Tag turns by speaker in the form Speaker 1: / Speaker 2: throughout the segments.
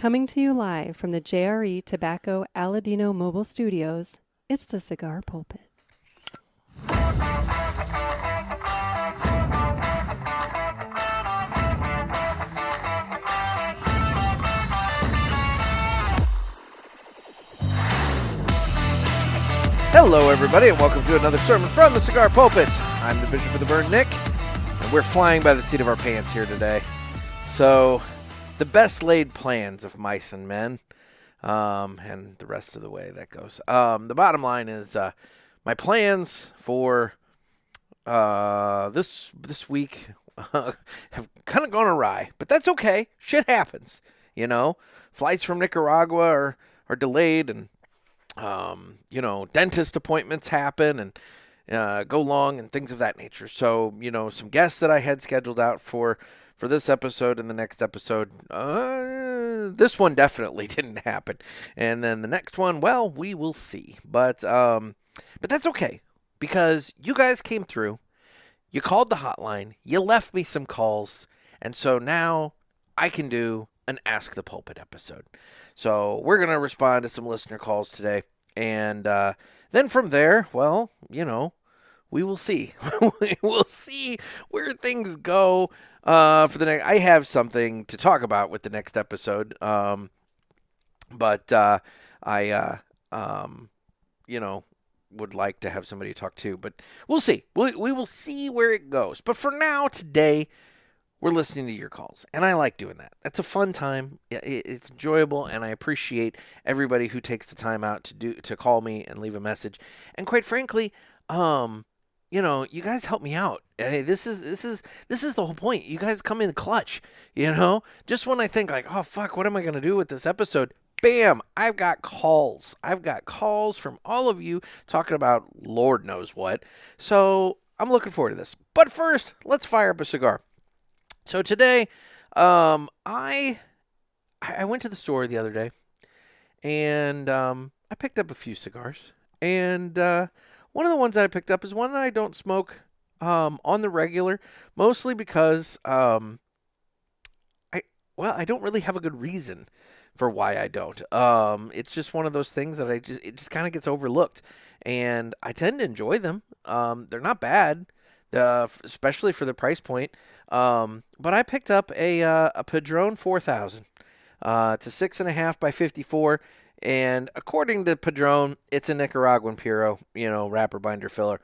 Speaker 1: Coming to you live from the JRE Tobacco Aladino Mobile Studios, it's the Cigar Pulpit.
Speaker 2: Hello, everybody, and welcome to another sermon from the Cigar Pulpit. I'm the Bishop of the Burn, Nick, and we're flying by the seat of our pants here today. So, the best laid plans of mice and men, and the rest of the way that goes. The bottom line is my plans for this week have kind of gone awry, but that's okay. Shit happens, you know. Flights from Nicaragua are delayed, and dentist appointments happen and go long and things of that nature. So, some guests that I had scheduled out for this episode and the next episode, this one definitely didn't happen. And then the next one, well, we will see. But that's okay, because you guys came through, you called the hotline, you left me some calls, and so now I can do an Ask the Pulpit episode. So we're going to respond to some listener calls today. And then from there, well, we will see. We will see where things go for the next. I have something to talk about with the next episode. But I would like to have somebody to talk to. But we'll see. We will see where it goes. But for now, today, we're listening to your calls, and I like doing that. That's a fun time. It's enjoyable, and I appreciate everybody who takes the time out to call me and leave a message. And quite frankly, you guys help me out. Hey, this is the whole point. You guys come in clutch, Just when I think like, oh fuck, what am I gonna do with this episode? Bam! I've got calls. I've got calls from all of you talking about Lord knows what. So I'm looking forward to this. But first, let's fire up a cigar. So today, I went to the store the other day, and I picked up a few cigars. And one of the ones that I picked up is one that I don't smoke on the regular, mostly because I don't really have a good reason for why I don't. It's just one of those things that it just kind of gets overlooked, and I tend to enjoy them. They're not bad. Especially for the price point. But I picked up a Padron 4000. It's a 6.5 by 54. And according to Padron, it's a Nicaraguan Puro, wrapper binder filler.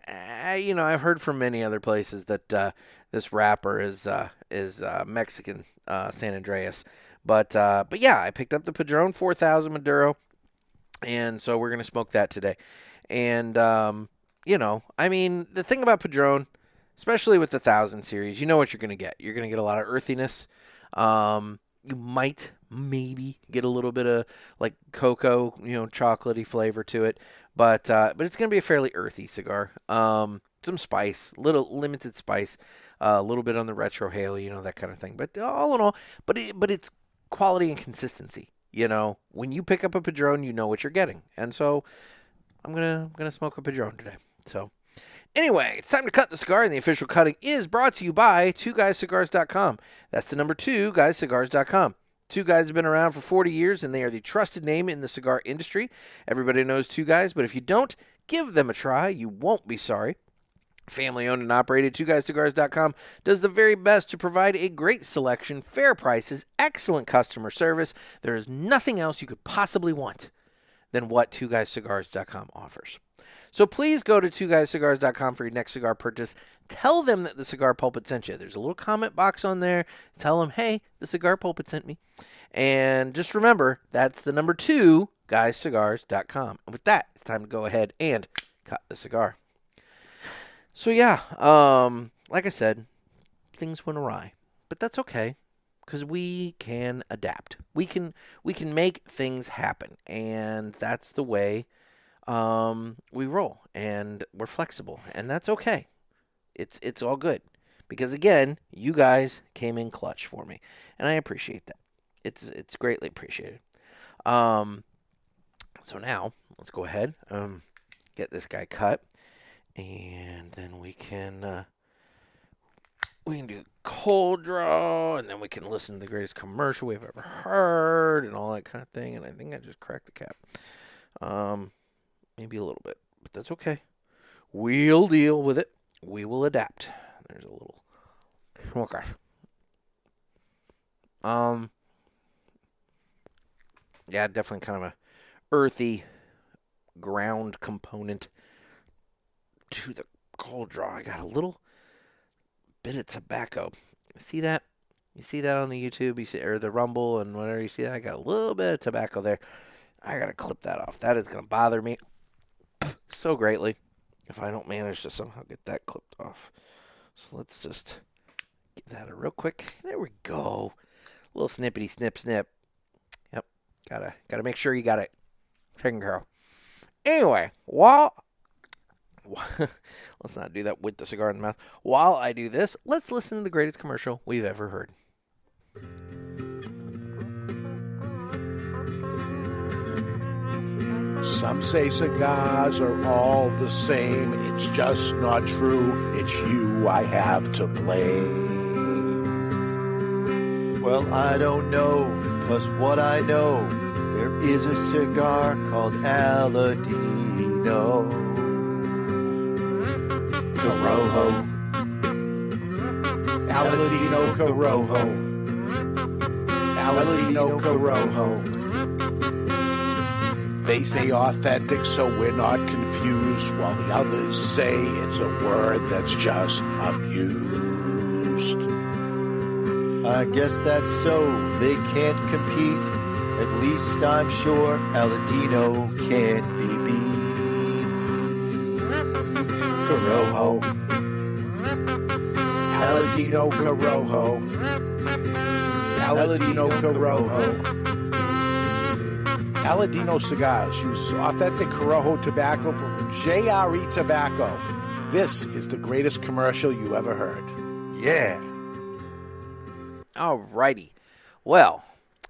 Speaker 2: I've heard from many other places that this wrapper is Mexican San Andreas. But yeah, I picked up the Padron 4000 Maduro. And so we're going to smoke that today. And the thing about Padron, especially with the 1000 series, you know what you're going to get. You're going to get a lot of earthiness. You might maybe get a little bit of like cocoa, chocolatey flavor to it. But it's going to be a fairly earthy cigar. Some spice, little limited spice, a little bit on the retrohale, that kind of thing. But all in all, but it's quality and consistency. When you pick up a Padron, you know what you're getting. And so I'm gonna smoke a Padron today. So, anyway, it's time to cut the cigar, and the official cutting is brought to you by 2guyscigars.com. That's the number 2guyscigars.com. Two Guys have been around for 40 years, and they are the trusted name in the cigar industry. Everybody knows Two Guys, but if you don't, give them a try. You won't be sorry. Family-owned and operated, 2guyscigars.com does the very best to provide a great selection, fair prices, excellent customer service. There is nothing else you could possibly want than what 2guyscigars.com offers. So please go to 2guyscigars.com for your next cigar purchase. Tell them that the Cigar Pulpit sent you. There's a little comment box on there. Tell them, hey, the Cigar Pulpit sent me. And just remember, that's the number 2guyscigars.com. And with that, it's time to go ahead and cut the cigar. So yeah, like I said, things went awry. But that's okay, because we can adapt. We can make things happen, and that's the way we roll, and we're flexible, and that's okay. It's all good, because again, you guys came in clutch for me, and I appreciate that. It's greatly appreciated. So now let's go ahead, get this guy cut, and then we can do cold draw, and then we can listen to the greatest commercial we've ever heard and all that kind of thing. And I think I just cracked the cap. Maybe a little bit, but that's okay. We'll deal with it. We will adapt. There's a little smoker. Yeah, definitely kind of a earthy ground component to the cold draw. I got a little bit of tobacco. See that? You see that on the YouTube? You see, or the Rumble and whatever. You see that? I got a little bit of tobacco there. I got to clip that off. That is going to bother me so greatly if I don't manage to somehow get that clipped off. So let's just give that a real quick. There we go. A little snippety snip snip. Yep. Gotta make sure you got it taken care of. Anyway, let's not do that with the cigar in the mouth. While I do this, let's listen to the greatest commercial we've ever heard.
Speaker 3: Some say cigars are all the same. It's just not true. It's you I have to blame.
Speaker 4: Well, I don't know, 'cause what I know, there is a cigar called Aladino Corojo.
Speaker 3: Aladino Corojo. Aladino Corojo. They say authentic, so we're not confused, while the others say it's a word that's just abused.
Speaker 4: I guess that's so, they can't compete. At least I'm sure Aladino can't be beat.
Speaker 3: Corojo. Aladino Corojo. Aladino Corojo. Aladino Cigars uses authentic Corojo tobacco from JRE Tobacco. This is the greatest commercial you ever heard.
Speaker 4: Yeah.
Speaker 2: Alrighty. Well,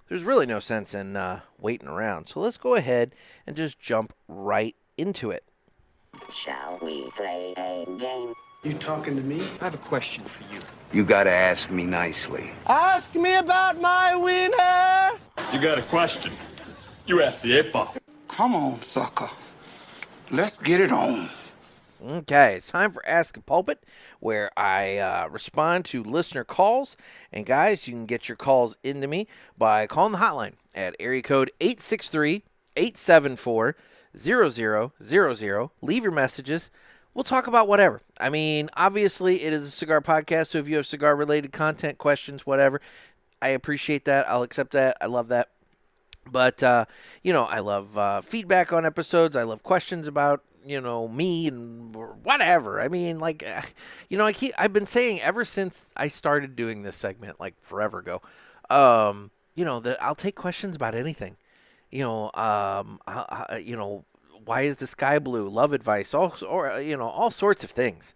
Speaker 2: there's really no sense in waiting around, so let's go ahead and just jump right into it.
Speaker 5: Shall we play a game?
Speaker 6: You talking to me? I have a question for you.
Speaker 7: You gotta ask me nicely.
Speaker 4: Ask me about my wiener.
Speaker 8: You got a question? You ask the 8-ball.
Speaker 9: Come on, sucker. Let's get it on.
Speaker 2: Okay, it's time for Ask the Pulpit, where I respond to listener calls. And guys, you can get your calls into me by calling the hotline at area code 863-874-0000. Leave your messages. We'll talk about whatever. I mean, obviously, it is a cigar podcast, so if you have cigar-related content, questions, whatever, I appreciate that. I'll accept that. I love that. But, I love feedback on episodes. I love questions about, me and whatever. I mean, I've been saying ever since I started doing this segment, like forever ago, that I'll take questions about anything. Why is the sky blue? Love advice, all sorts of things.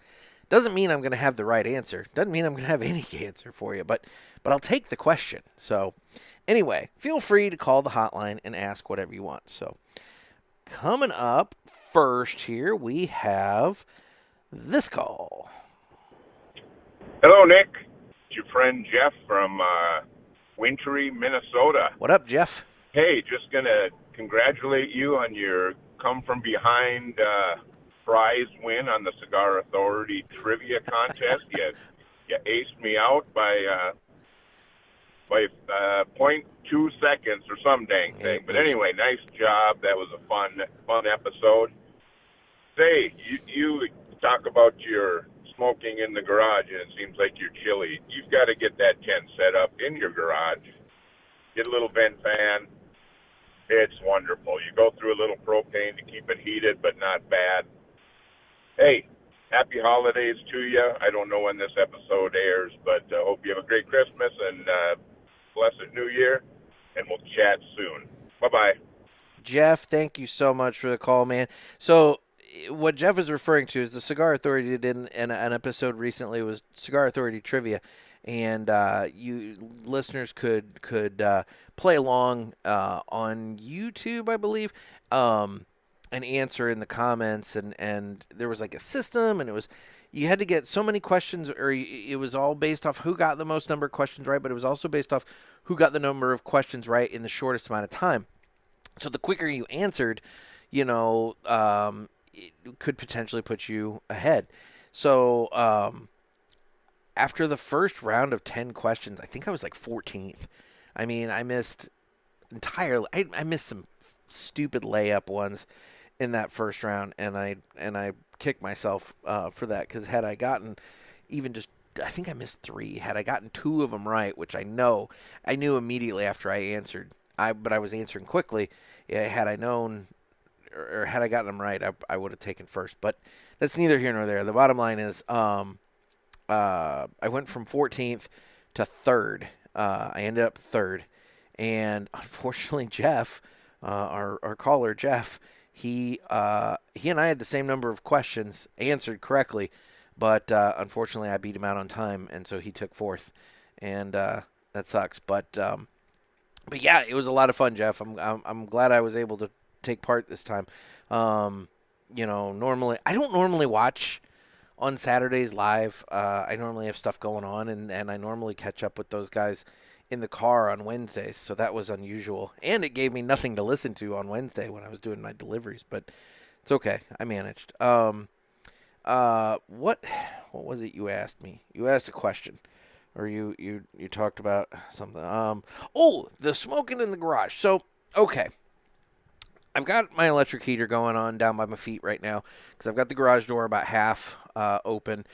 Speaker 2: Doesn't mean I'm going to have the right answer. Doesn't mean I'm going to have any answer for you, but I'll take the question. So anyway, feel free to call the hotline and ask whatever you want. So coming up first here, we have this call.
Speaker 10: Hello, Nick. It's your friend Jeff from wintry Minnesota.
Speaker 2: What up, Jeff?
Speaker 10: Hey, just going to congratulate you on your come-from-behind prize win on the Cigar Authority Trivia Contest. You aced me out by 0.2 seconds or some dang thing. But anyway, nice job. That was a fun episode. Say, you talk about your smoking in the garage, and it seems like you're chilly. You've got to get that tent set up in your garage. Get a little vent fan. It's wonderful. You go through a little propane to keep it heated, but not bad. Hey, happy holidays to you. I don't know when this episode airs, but hope you have a great Christmas and blessed New Year, and we'll chat soon. Bye-bye.
Speaker 2: Jeff, thank you so much for the call, man. So what Jeff is referring to is the Cigar Authority did in an episode recently. It was Cigar Authority Trivia, and you listeners could play along on YouTube, I believe, and answer in the comments, and there was like a system, and it was you had to get so many questions, or it was all based off who got the most number of questions right, but it was also based off who got the number of questions right in the shortest amount of time. So the quicker you answered, it could potentially put you ahead. So after the first round of 10 questions, I think I was like 14th. I mean, I missed entirely. I missed some stupid layup ones in that first round, and I kicked myself for that, because had I gotten even just, I think I missed 3. Had I gotten 2 of them right, which I knew immediately after I answered, but I was answering quickly. Yeah, had I known, or had I gotten them right, I would have taken first. But that's neither here nor there. The bottom line is, I went from 14th to 3rd. I ended up 3rd, and unfortunately, Jeff, our caller, Jeff, he and I had the same number of questions answered correctly, but unfortunately, I beat him out on time, and so he took 4th, and that sucks. But yeah, it was a lot of fun, Jeff. I'm glad I was able to take part this time. Normally I don't normally watch on Saturdays live. I normally have stuff going on, and I normally catch up with those guys in the car on Wednesdays, so that was unusual. And it gave me nothing to listen to on Wednesday when I was doing my deliveries, but it's okay. I managed. What was it you asked me? You asked a question, or you talked about something. The smoking in the garage. So, okay. I've got my electric heater going on down by my feet right now, because I've got the garage door about half open.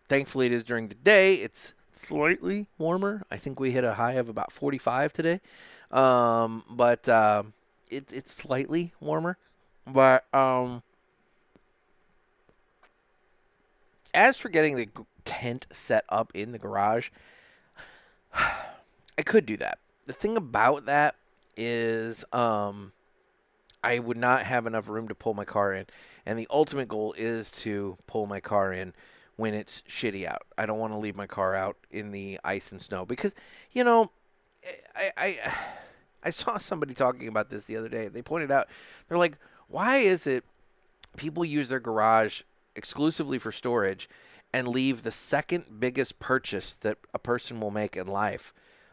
Speaker 2: Thankfully, it is during the day. It's slightly warmer. I think we hit a high of about 45 today. But it's slightly warmer. But as for getting the tent set up in the garage, I could do that. The thing about that is I would not have enough room to pull my car in. And the ultimate goal is to pull my car in when it's shitty out. I don't want to leave my car out in the ice and snow, because, I saw somebody talking about this the other day. They pointed out, they're like, why is it people use their garage exclusively for storage and leave the second biggest purchase that a person will make in life,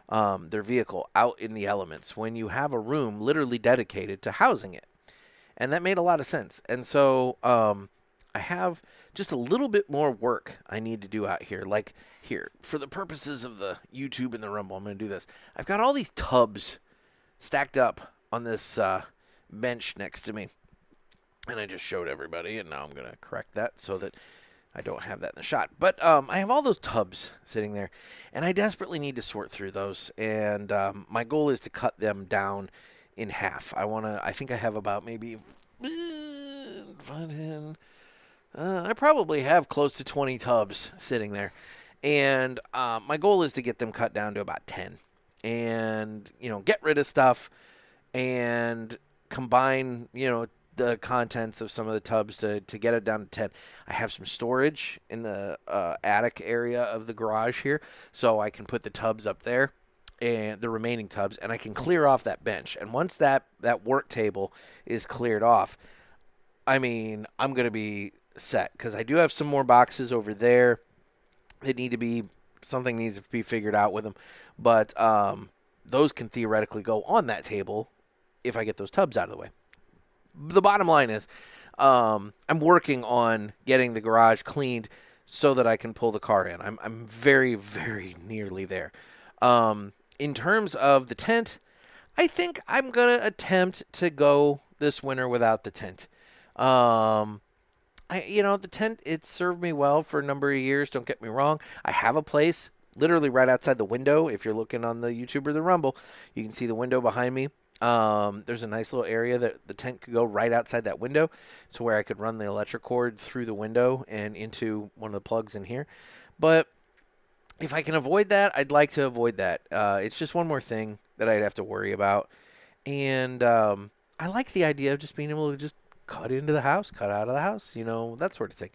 Speaker 2: their vehicle, out in the elements, when you have a room literally dedicated to housing it? And that made a lot of sense. And so I have just a little bit more work I need to do out here. Like here, for the purposes of the YouTube and the Rumble, I'm going to do this. I've got all these tubs stacked up on this bench next to me. And I just showed everybody, and now I'm going to correct that so that I don't have that in the shot. But I have all those tubs sitting there, and I desperately need to sort through those. And my goal is to cut them down in half. I think I have about maybe I probably have close to 20 tubs sitting there. And my goal is to get them cut down to about 10. And, get rid of stuff and combine, the contents of some of the tubs to get it down to 10. I have some storage in the attic area of the garage here, so I can put the tubs up there, and the remaining tubs, and I can clear off that bench. And once that work table is cleared off, I'm going to be set, because I do have some more boxes over there that something needs to be figured out with them. But those can theoretically go on that table if I get those tubs out of the way. The bottom line is I'm working on getting the garage cleaned so that I can pull the car in. I'm very, very nearly there. In terms of the tent, I think I'm going to attempt to go this winter without the tent. The tent, it served me well for a number of years. Don't get me wrong. I have a place literally right outside the window. If you're looking on the YouTube or the Rumble, you can see the window behind me. There's a nice little area that the tent could go right outside that window, so where I could run the electric cord through the window and into one of the plugs in here. But if I can avoid that, I'd like to avoid that. It's just one more thing that I'd have to worry about. And I like the idea of just being able to just cut into the house, cut out of the house, that sort of thing.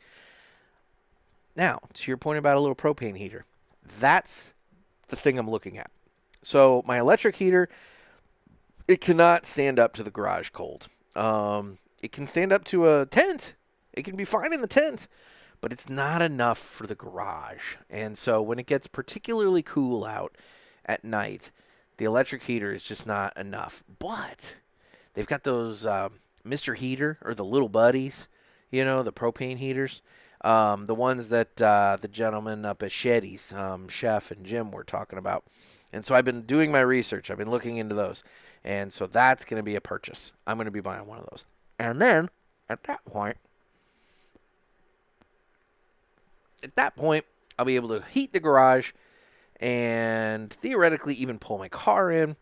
Speaker 2: Now, to your point about a little propane heater, that's the thing I'm looking at. So my electric heater, it cannot stand up to the garage cold. It can stand up to a tent. It can be fine in the tent. but it's not enough for the garage. And so when it gets particularly cool out at night, the electric heater is just not enough. But they've got those Mr. Heater, or the little buddies, the propane heaters. The ones that the gentleman up at Shetty's, Chef and Jim, were talking about. And so I've been doing my research. I've been looking into those. And so that's going to be a purchase. I'm going to be buying one of those. And then, at that point, I'll be able to heat the garage and theoretically even pull my car in,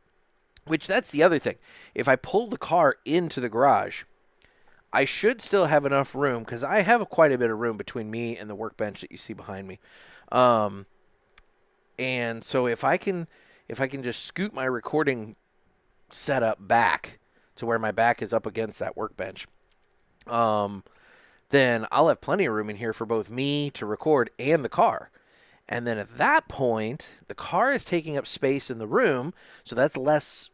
Speaker 2: which that's the other thing. If I pull the car into the garage, I should still have enough room, because I have quite a bit of room between me and the workbench that you see behind me. And so if I can just scoot my recording setup back to where my back is up against that workbench, then I'll have plenty of room in here for both me to record and the car. And then at that point, the car is taking up space in the room, so that's less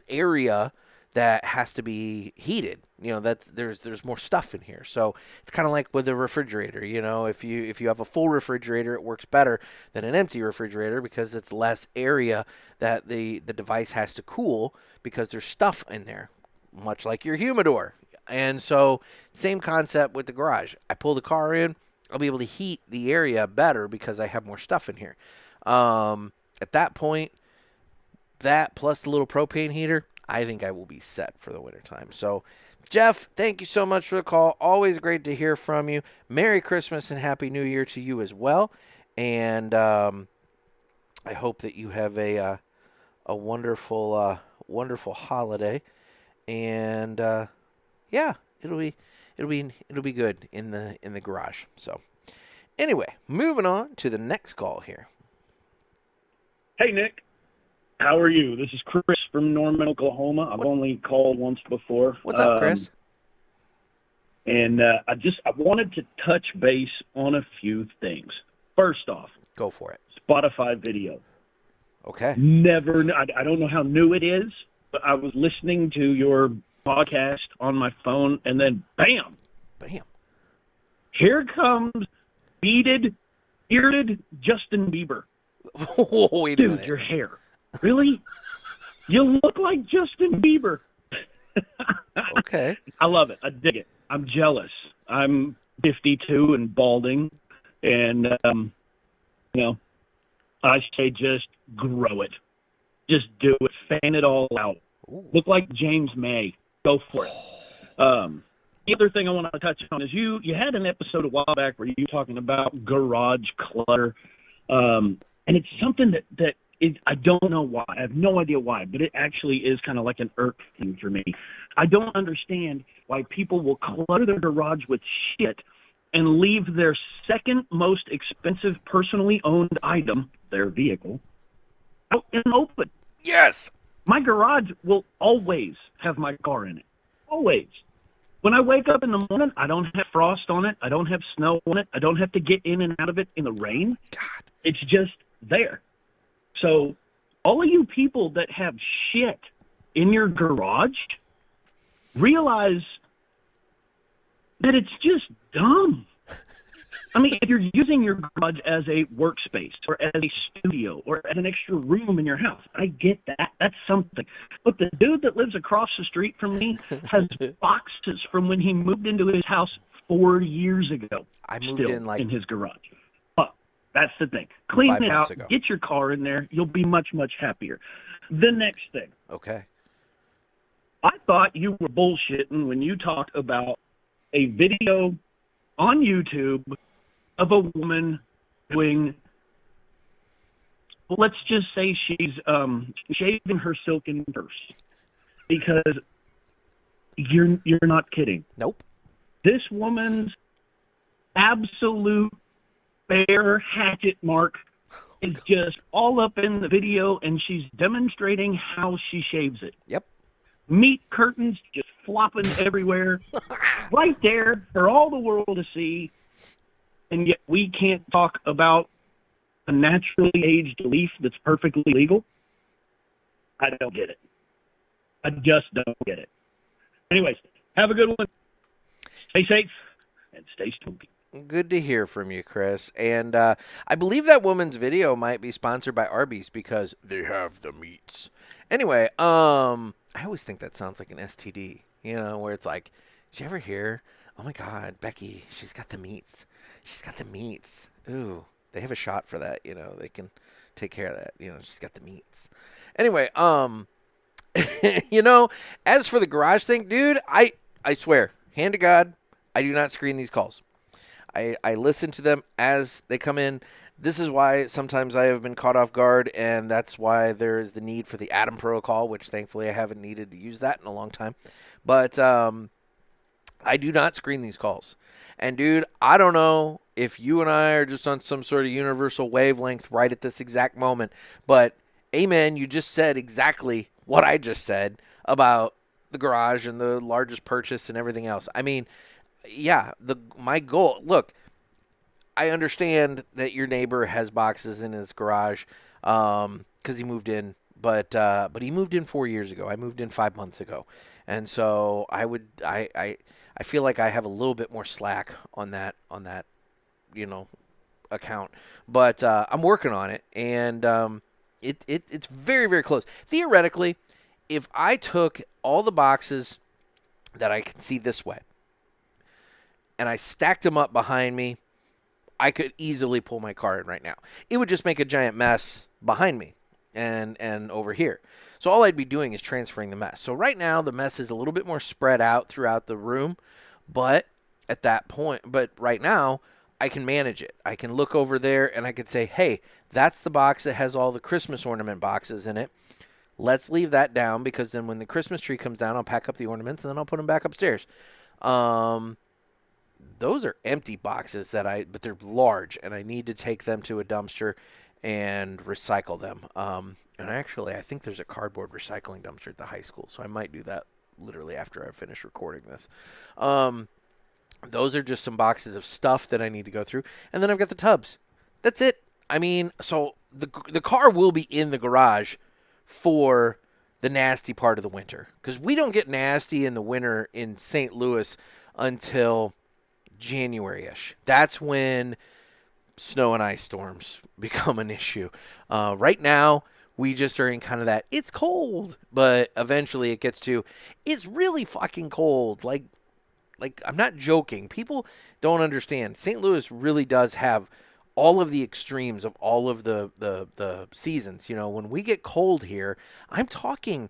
Speaker 2: area that has to be heated. There's more stuff in here. So it's kind of like with a refrigerator. If you have a full refrigerator, it works better than an empty refrigerator, because it's less area that the device has to cool, because there's stuff in there, much like your humidor. And so same concept with the garage. I pull the car in, I'll be able to heat the area better because I have more stuff in here. At that point, that plus the little propane heater, I think I will be set for the wintertime. So, Jeff, thank you so much for the call. Always great to hear from you. Merry Christmas and Happy New Year to you as well. And I hope that you have a wonderful wonderful holiday. And yeah, it'll be good in the garage. So, anyway, moving on to the next call here.
Speaker 11: Hey, Nick. How are you? This is Chris from Norman, Oklahoma. I've only called once before.
Speaker 2: What's up, Chris?
Speaker 11: And I wanted to touch base on a few things. First off,
Speaker 2: go for it.
Speaker 11: Spotify video.
Speaker 2: Okay.
Speaker 11: I don't know how new it is, but I was listening to your podcast on my phone, and then bam, here comes bearded Justin Bieber.
Speaker 2: Wait a minute.
Speaker 11: Dude, your hair. Really? You look like Justin Bieber.
Speaker 2: Okay.
Speaker 11: I love it. I dig it. I'm jealous. I'm 52 and balding, and I say just grow it. Just do it. Fan it all out.
Speaker 2: Ooh.
Speaker 11: Look like James May. Go for it. The other thing I want to touch on is you had an episode a while back where you were talking about garage clutter, and it's something that I don't know why. I have no idea why, but it actually is kind of like an irk thing for me. I don't understand why people will clutter their garage with shit and leave their second most expensive personally owned item, their vehicle, out in the open.
Speaker 2: Yes.
Speaker 11: My garage will always have my car in it. Always. When I wake up in the morning, I don't have frost on it. I don't have snow on it. I don't have to get in and out of it in the rain.
Speaker 2: God.
Speaker 11: It's just there. So all of you people that have shit in your garage, realize that it's just dumb. I mean, if you're using your garage as a workspace or as a studio or as an extra room in your house, I get that. That's something. But the dude that lives across the street from me has boxes from when he moved into his house 4 years ago.
Speaker 2: I moved in
Speaker 11: his garage. That's the thing. Clean it out. Get your car in there. You'll be much, much happier. The next thing.
Speaker 2: Okay.
Speaker 11: I thought you were bullshitting when you talked about a video on YouTube of a woman doing, well, let's just say she's shaving her silken purse. Because you're not kidding.
Speaker 2: Nope.
Speaker 11: This woman's absolute bare hatchet mark is just all up in the video, and she's demonstrating how she shaves it.
Speaker 2: Yep.
Speaker 11: Meat curtains just flopping everywhere, right there for all the world to see, and yet we can't talk about a naturally aged leaf that's perfectly legal. I don't get it. I just don't get it. Anyways, have a good one. Stay safe and stay spooky.
Speaker 2: Good to hear from you, Chris. And I believe that woman's video might be sponsored by Arby's because they have the meats. Anyway, I always think that sounds like an STD, where it's like, did you ever hear? Oh my God, Becky, she's got the meats. She's got the meats. Ooh, they have a shot for that. They can take care of that. She's got the meats. Anyway, as for the garage thing, dude, I swear, hand to God, I do not screen these calls. I listen to them as they come in. This is why sometimes I have been caught off guard, and that's why there is the need for the Adam protocol, which thankfully I haven't needed to use that in a long time. But I do not screen these calls. And, dude, I don't know if you and I are just on some sort of universal wavelength right at this exact moment, but, amen, you just said exactly what I just said about the garage and the largest purchase and everything else. I mean, yeah, my goal, look, I understand that your neighbor has boxes in his garage because he moved in, but he moved in 4 years ago. I moved in 5 months ago. And so I feel like I have a little bit more slack on that account. But I'm working on it, and it's very, very close. Theoretically, if I took all the boxes that I can see this way, and I stacked them up behind me, I could easily pull my car in right now. It would just make a giant mess behind me and over here. So all I'd be doing is transferring the mess. So right now the mess is a little bit more spread out throughout the room, but right now I can manage it. I can look over there and I could say, hey, that's the box that has all the Christmas ornament boxes in it. Let's leave that down because then when the Christmas tree comes down, I'll pack up the ornaments and then I'll put them back upstairs. Those are empty boxes but they're large, and I need to take them to a dumpster and recycle them. And actually, I think there's a cardboard recycling dumpster at the high school, so I might do that literally after I finish recording this. Those are just some boxes of stuff that I need to go through, and then I've got the tubs. That's it. I mean, so the car will be in the garage for the nasty part of the winter, because we don't get nasty in the winter in St. Louis until January-ish. That's when snow and ice storms become an issue. Right now, we just are in kind of that, it's cold, but eventually it gets to, it's really fucking cold. Like I'm not joking. People don't understand. St. Louis really does have all of the extremes of all of the seasons. When we get cold here, I'm talking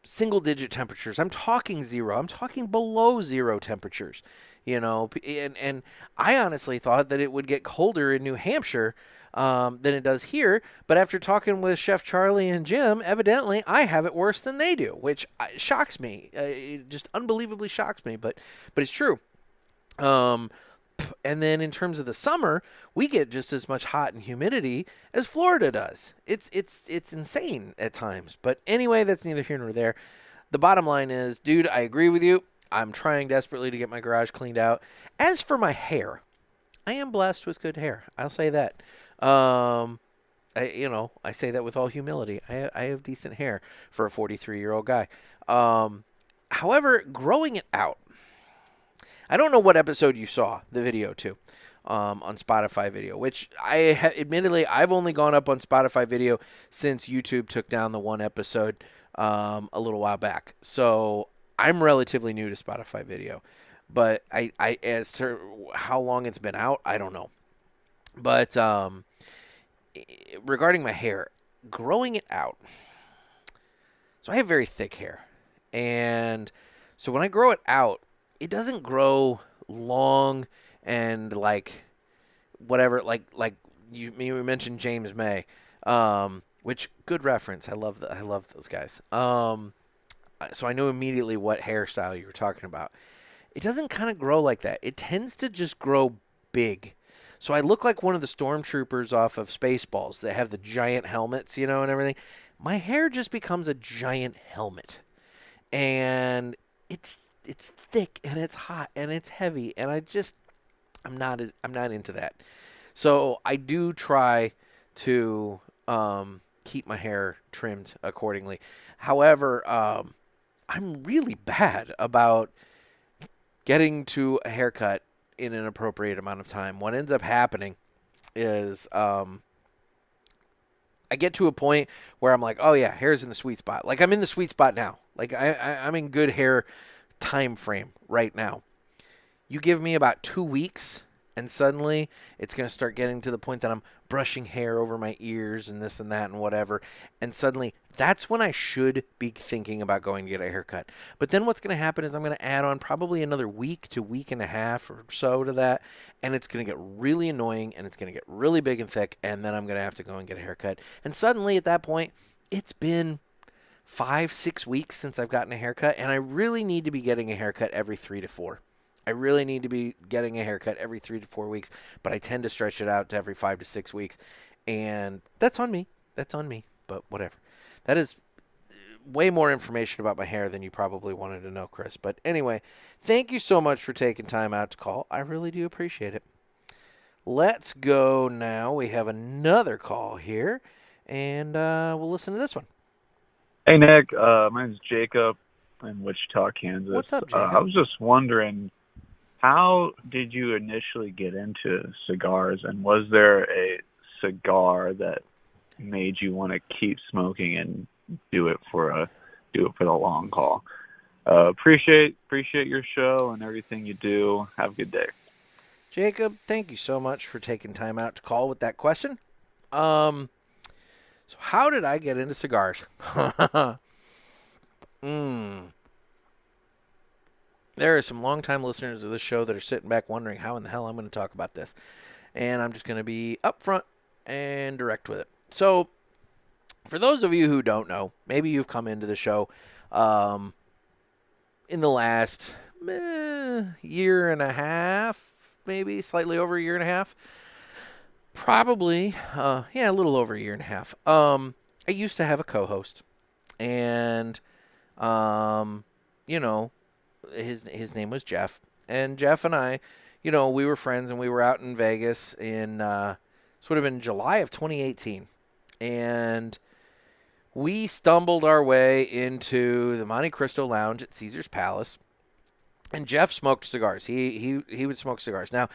Speaker 2: single-digit temperatures. I'm talking zero. I'm talking below zero temperatures. And I honestly thought that it would get colder in New Hampshire than it does here. But after talking with Chef Charlie and Jim, evidently I have it worse than they do, which shocks me. It just unbelievably shocks me, but it's true. And then in terms of the summer, we get just as much hot and humidity as Florida does. It's insane at times. But anyway, that's neither here nor there. The bottom line is, dude, I agree with you. I'm trying desperately to get my garage cleaned out. As for my hair, I am blessed with good hair. I'll say that. I say that with all humility. I have decent hair for a 43-year-old guy. However, growing it out, I don't know what episode you saw the video to on Spotify video, which admittedly, I've only gone up on Spotify video since YouTube took down the one episode a little while back. So I'm relatively new to Spotify video, but I as to how long it's been out, I don't know. But regarding my hair, growing it out, so I have very thick hair, and so when I grow it out, it doesn't grow long and like whatever, like you mentioned James May, which good reference. I love those guys. So I know immediately what hairstyle you were talking about. It doesn't kind of grow like that. It tends to just grow big. So I look like one of the stormtroopers off of Spaceballs that have the giant helmets, and everything. My hair just becomes a giant helmet. And it's thick and it's hot and it's heavy, and I'm not into that. So I do try to keep my hair trimmed accordingly. However, I'm really bad about getting to a haircut in an appropriate amount of time. What ends up happening is I get to a point where I'm like, oh yeah, hair's in the sweet spot. Like I'm in the sweet spot now. Like I'm in good hair time frame right now. You give me about 2 weeks, and suddenly it's going to start getting to the point that I'm brushing hair over my ears and this and that and whatever. And suddenly that's when I should be thinking about going to get a haircut. But then what's going to happen is I'm going to add on probably another week to week and a half or so to that. And it's going to get really annoying, and it's going to get really big and thick. And then I'm going to have to go and get a haircut. And suddenly at that point, it's been 5-6 weeks since I've gotten a haircut. And I really need to be getting a haircut every 3 to 4. I really need to be getting a haircut every 3 to 4 weeks, but I tend to stretch it out to every 5 to 6 weeks. And that's on me. That's on me, but whatever. That is way more information about my hair than you probably wanted to know, Chris. But anyway, thank you so much for taking time out to call. I really do appreciate it. Let's go now. We have another call here, and we'll listen to this one.
Speaker 12: Hey, Nick. My name's Jacob in Wichita, Kansas.
Speaker 2: What's up, Jacob?
Speaker 12: I was just wondering, how did you initially get into cigars, and was there a cigar that made you want to keep smoking and do it for the long haul? Appreciate your show and everything you do. Have a good day.
Speaker 2: Jacob, thank you so much for taking time out to call with that question. So how did I get into cigars? There are some longtime listeners of this show that are sitting back wondering how in the hell I'm going to talk about this. And I'm just going to be upfront and direct with it. So, for those of you who don't know, maybe you've come into the show in the last year and a half, maybe slightly over a year and a half. Probably, a little over a year and a half. I used to have a co-host, and, his name was Jeff, and Jeff and I, we were friends, and we were out in Vegas in, this would have been July of 2018, and we stumbled our way into the Monte Cristo Lounge at Caesar's Palace, and Jeff smoked cigars. He would smoke cigars. Now,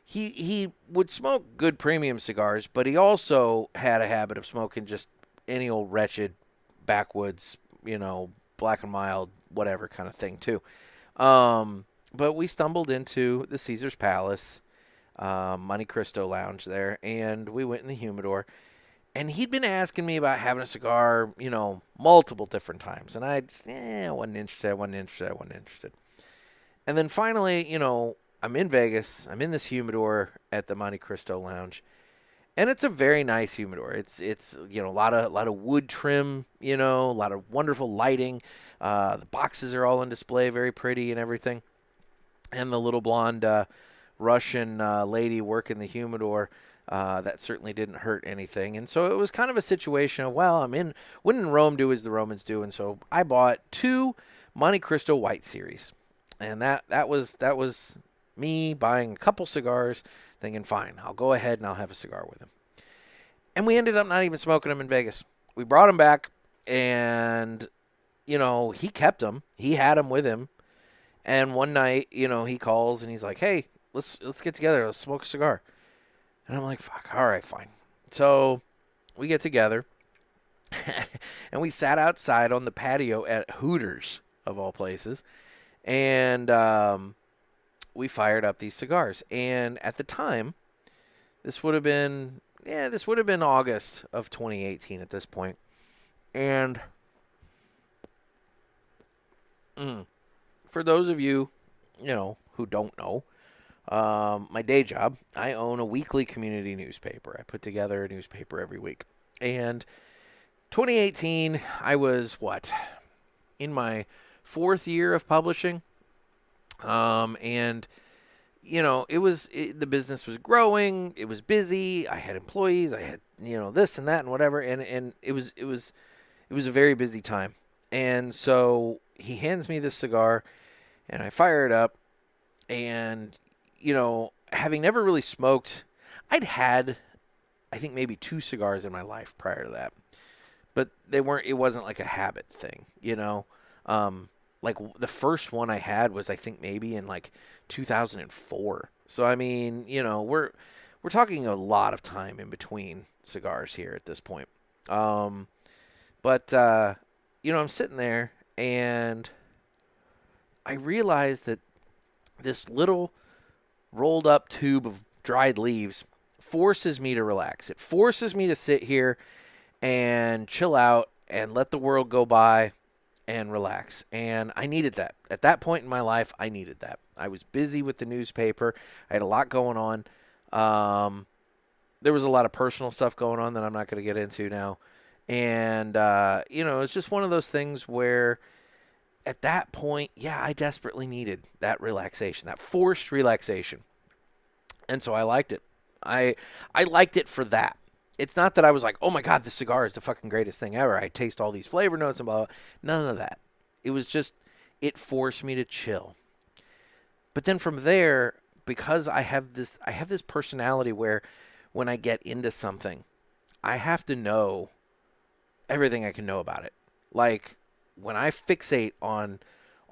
Speaker 2: he would smoke good premium cigars, but he also had a habit of smoking just any old wretched backwoods, black and mild, whatever kind of thing too. But we stumbled into the Caesar's Palace, Monte Cristo Lounge there, and we went in the humidor. And he'd been asking me about having a cigar, multiple different times. And I wasn't interested. And then finally, I'm in Vegas. I'm in this humidor at the Monte Cristo Lounge. And it's a very nice humidor. It's a lot of wood trim, a lot of wonderful lighting. The boxes are all on display, very pretty and everything. And the little blonde Russian lady working the humidor, that certainly didn't hurt anything. And so it was kind of a situation of, when in Rome, do as the Romans do. And so I bought 2 Monte Cristo White Series. And that was me buying a couple cigars, thinking, fine, I'll go ahead and I'll have a cigar with him. And we ended up not even smoking them in Vegas. We brought him back, and, he kept them. He had them with him. And one night, he calls, and he's like, hey, let's get together. Let's smoke a cigar. And I'm like, fuck, all right, fine. So we get together, and we sat outside on the patio at Hooters, of all places. And we fired up these cigars. And at the time, this would have been August of 2018 at this point. And for those of you, who don't know, my day job, I own a weekly community newspaper. I put together a newspaper every week. And 2018, I was, in my 4th year of publishing. The business was growing. It was busy. I had employees. I had, this and that and whatever. And it was a very busy time. And so he hands me this cigar, and I fire it up. And, having never really smoked, I'd had, I think, maybe 2 cigars in my life prior to that. But it wasn't like a habit thing, Like the first one I had was, I think, maybe in like 2004 So, I mean, we're talking a lot of time in between cigars here at this point. But I'm sitting there and I realized that this little rolled up tube of dried leaves forces me to relax. It forces me to sit here and chill out and let the world go by and relax. And I needed that. At that point in my life, I needed that. I was busy with the newspaper. I had a lot going on. There was a lot of personal stuff going on that I'm not going to get into now. And, it's just one of those things where at that point, I desperately needed that relaxation, that forced relaxation. And so I liked it. I liked it for that. It's not that I was like, oh my God, this cigar is the fucking greatest thing ever. I taste all these flavor notes and blah, blah. None of that. It was just, it forced me to chill. But then from there, because I have this personality where when I get into something, I have to know everything I can know about it. Like when I fixate on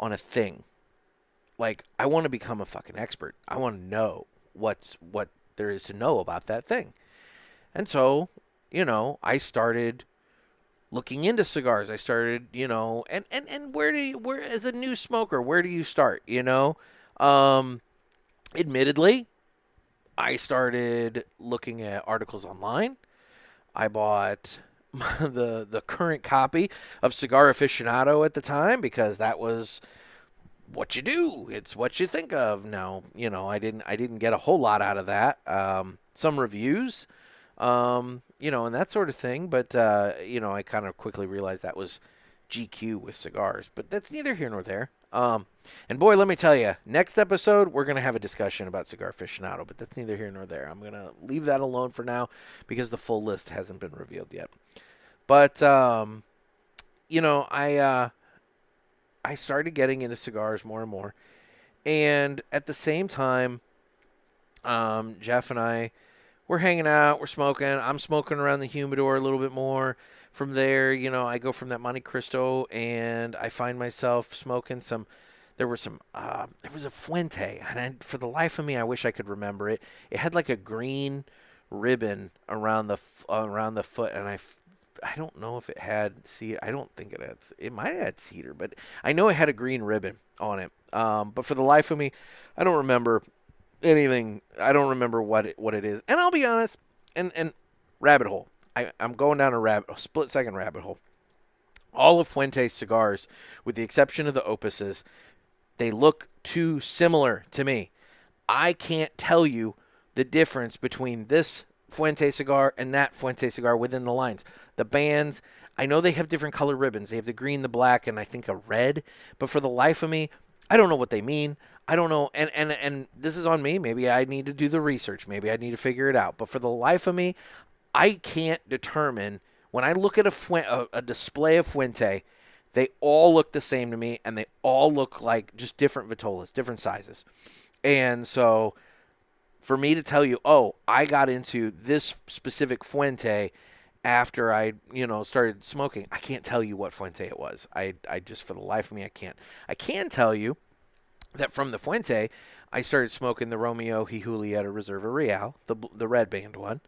Speaker 2: a thing, like I want to become a fucking expert. I want to know what there is to know about that thing. And so, I started looking into cigars. I started, and where as a new smoker, where do you start, Admittedly, I started looking at articles online. I bought the current copy of Cigar Aficionado at the time because that was what you do. It's what you think of. Now, I didn't get a whole lot out of that. Some reviews, and that sort of thing. But, I kind of quickly realized that was GQ with cigars. But that's neither here nor there. And boy, let me tell you, next episode, we're going to have a discussion about Cigar Aficionado. But that's neither here nor there. I'm going to leave that alone for now because the full list hasn't been revealed yet. But, I started getting into cigars more and more. And at the same time, Jeff and I, we're hanging out, we're smoking. I'm smoking around the humidor a little bit more. From there, I go from that Monte Cristo and I find myself smoking there was a Fuente. And for the life of me, I wish I could remember it. It had like a green ribbon around the foot. And I don't know if it had cedar. I don't think it had. It might have had cedar, but I know it had a green ribbon on it. But for the life of me, I don't remember anything. I don't remember what it is. And I'll be honest. And rabbit hole. I'm going down a split-second rabbit hole. All of Fuente's cigars, with the exception of the Opuses, they look too similar to me. I can't tell you the difference between this Fuente cigar and that Fuente cigar within the lines. The bands, I know they have different color ribbons. They have the green, the black, and I think a red. But for the life of me, I don't know what they mean. I don't know. And this is on me. Maybe I need to do the research. Maybe I need to figure it out. But for the life of me, I can't determine. When I look at a display of Fuente, they all look the same to me, and they all look like just different Vitolas, different sizes. And so for me to tell you, I got into this specific Fuente after I, started smoking, I can't tell you what Fuente it was. I just, for the life of me, I can't. I can tell you that from the Fuente, I started smoking the Romeo y Julieta Reserva Real, the red band one.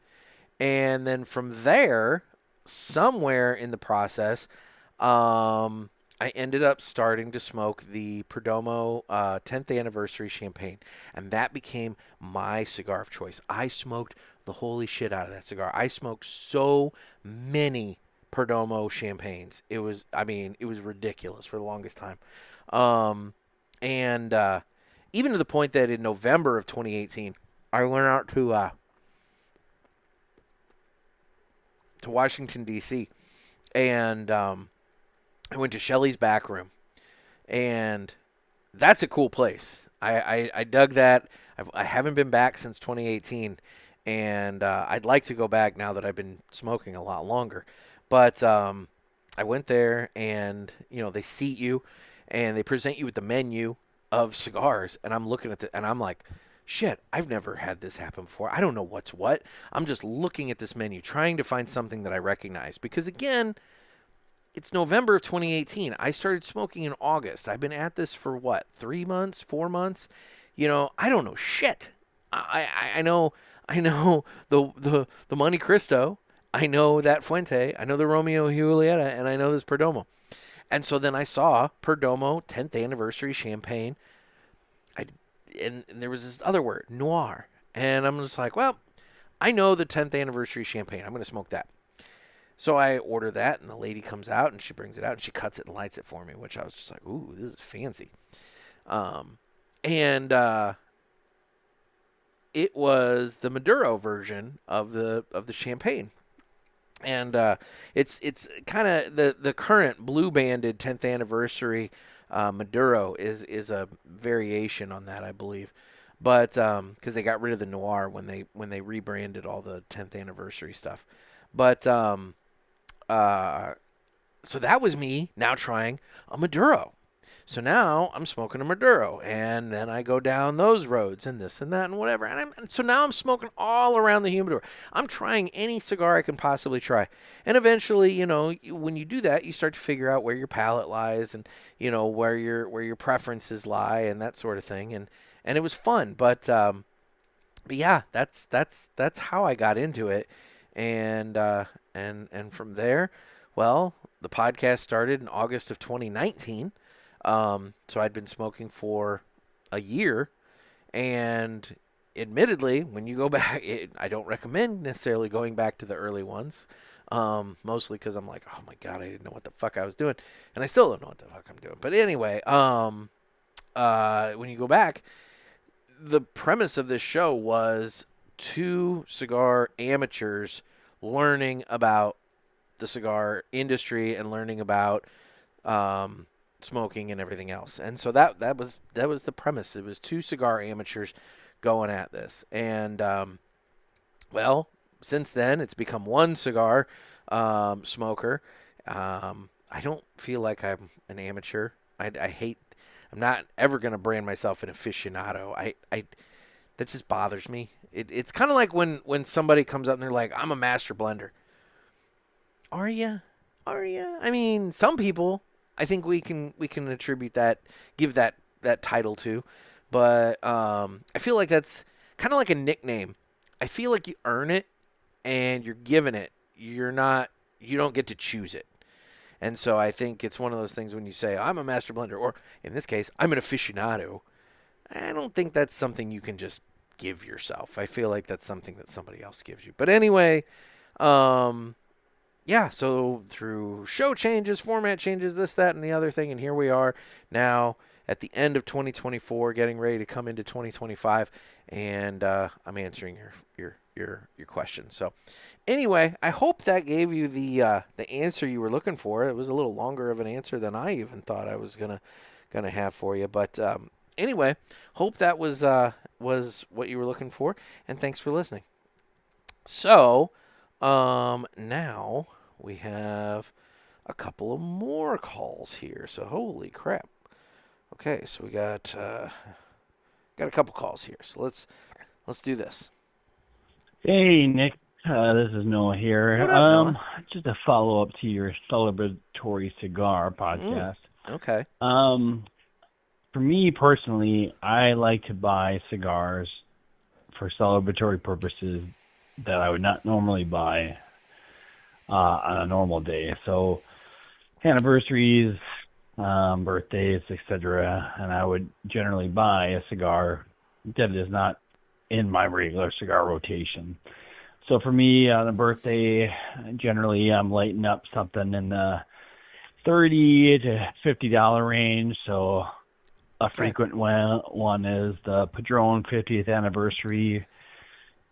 Speaker 2: And then from there, somewhere in the process, I ended up starting to smoke the Perdomo 10th anniversary champagne. And that became my cigar of choice. I smoked the holy shit out of that cigar. I smoked so many Perdomo champagnes. It was ridiculous for the longest time. And even to the point that in November of 2018, I went out to Washington, D.C., and I went to Shelley's Back Room, and that's a cool place. I dug that. I haven't been back since 2018, and I'd like to go back now that I've been smoking a lot longer. But I went there, and they seat you, and they present you with the menu of cigars, and I'm looking at and I'm like, shit, I've never had this happen before. I don't know what's what. I'm just looking at this menu, trying to find something that I recognize. Because, again, it's November of 2018. I started smoking in August. I've been at this for, 3 months, 4 months? I don't know shit. I know the Monte Cristo. I know that Fuente. I know the Romeo y Julieta, and I know this Perdomo. And so then I saw Perdomo 10th anniversary champagne. And there was this other word, noir. And I'm just like, well, I know the 10th anniversary champagne. I'm going to smoke that. So I order that, and the lady comes out, and she brings it out, and she cuts it and lights it for me, which I was just like, ooh, this is fancy. It was the Maduro version of the champagne. And it's kind of the current blue banded 10th anniversary Maduro is a variation on that, I believe. But because they got rid of the noir when they rebranded all the 10th anniversary stuff. But so that was me now trying a Maduro. So now I'm smoking a Maduro, and then I go down those roads and this and that and whatever. And so now I'm smoking all around the humidor. I'm trying any cigar I can possibly try. And eventually, you know, when you do that, you start to figure out where your palate lies and, you know, where your preferences lie and that sort of thing. And it was fun. But yeah, that's how I got into it. And from there, well, the podcast started in August of 2019. So I'd been smoking for a year, and admittedly, when you go back, I don't recommend necessarily going back to the early ones, mostly because I'm like, oh my God, I didn't know what the fuck I was doing, and I still don't know what the fuck I'm doing. But anyway, when you go back, the premise of this show was 2 cigar amateurs learning about the cigar industry and learning about smoking and everything else. And so that was the premise. It was 2 cigar amateurs going at this. And well, since then it's become 1 cigar smoker. I don't feel like I'm an amateur. I'm not ever going to brand myself an aficionado. That just bothers me. It's kind of like when somebody comes up and they're like, I'm a master blender. Are you? I mean, some people, I think we can attribute that, give that title to, but I feel like that's kind of like a nickname. I feel like you earn it and you're given it. You don't get to choose it. And so I think it's one of those things when you say, I'm a master blender, or in this case, I'm an aficionado. I don't think that's something you can just give yourself. I feel like that's something that somebody else gives you. But anyway, yeah, so through show changes, format changes, this, that, and the other thing, and here we are now at the end of 2024, getting ready to come into 2025, and I'm answering your questions. So anyway, I hope that gave you the answer you were looking for. It was a little longer of an answer than I even thought I was gonna have for you, but anyway, hope that was what you were looking for, and thanks for listening. So now we have a couple of more calls here. So holy crap. Okay, so we got a couple calls here. So let's do this.
Speaker 11: Hey, Nick. This is Noah here.
Speaker 2: What up, Noah?
Speaker 11: Just a follow-up to your celebratory cigar podcast.
Speaker 2: Okay.
Speaker 11: For me personally, I like to buy cigars for celebratory purposes that I would not normally buy on a normal day. So anniversaries, birthdays, etc. And I would generally buy a cigar that is not in my regular cigar rotation. So for me, on a birthday, generally I'm lighting up something in the $30 to $50 range. So a frequent one is the Padron 50th anniversary,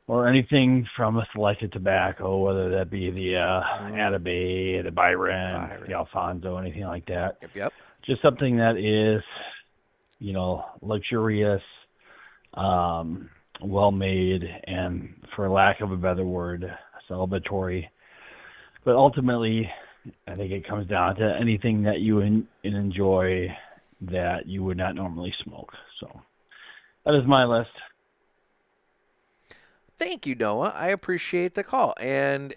Speaker 11: or anything from a selected tobacco, whether that be the Atabey, the Byron, the Alfonso, anything like that.
Speaker 2: Yep.
Speaker 11: Just something that is, luxurious, well-made, and for lack of a better word, celebratory. But ultimately, I think it comes down to anything that you enjoy that you would not normally smoke. So that is my list.
Speaker 2: Thank you, Noah. I appreciate the call. And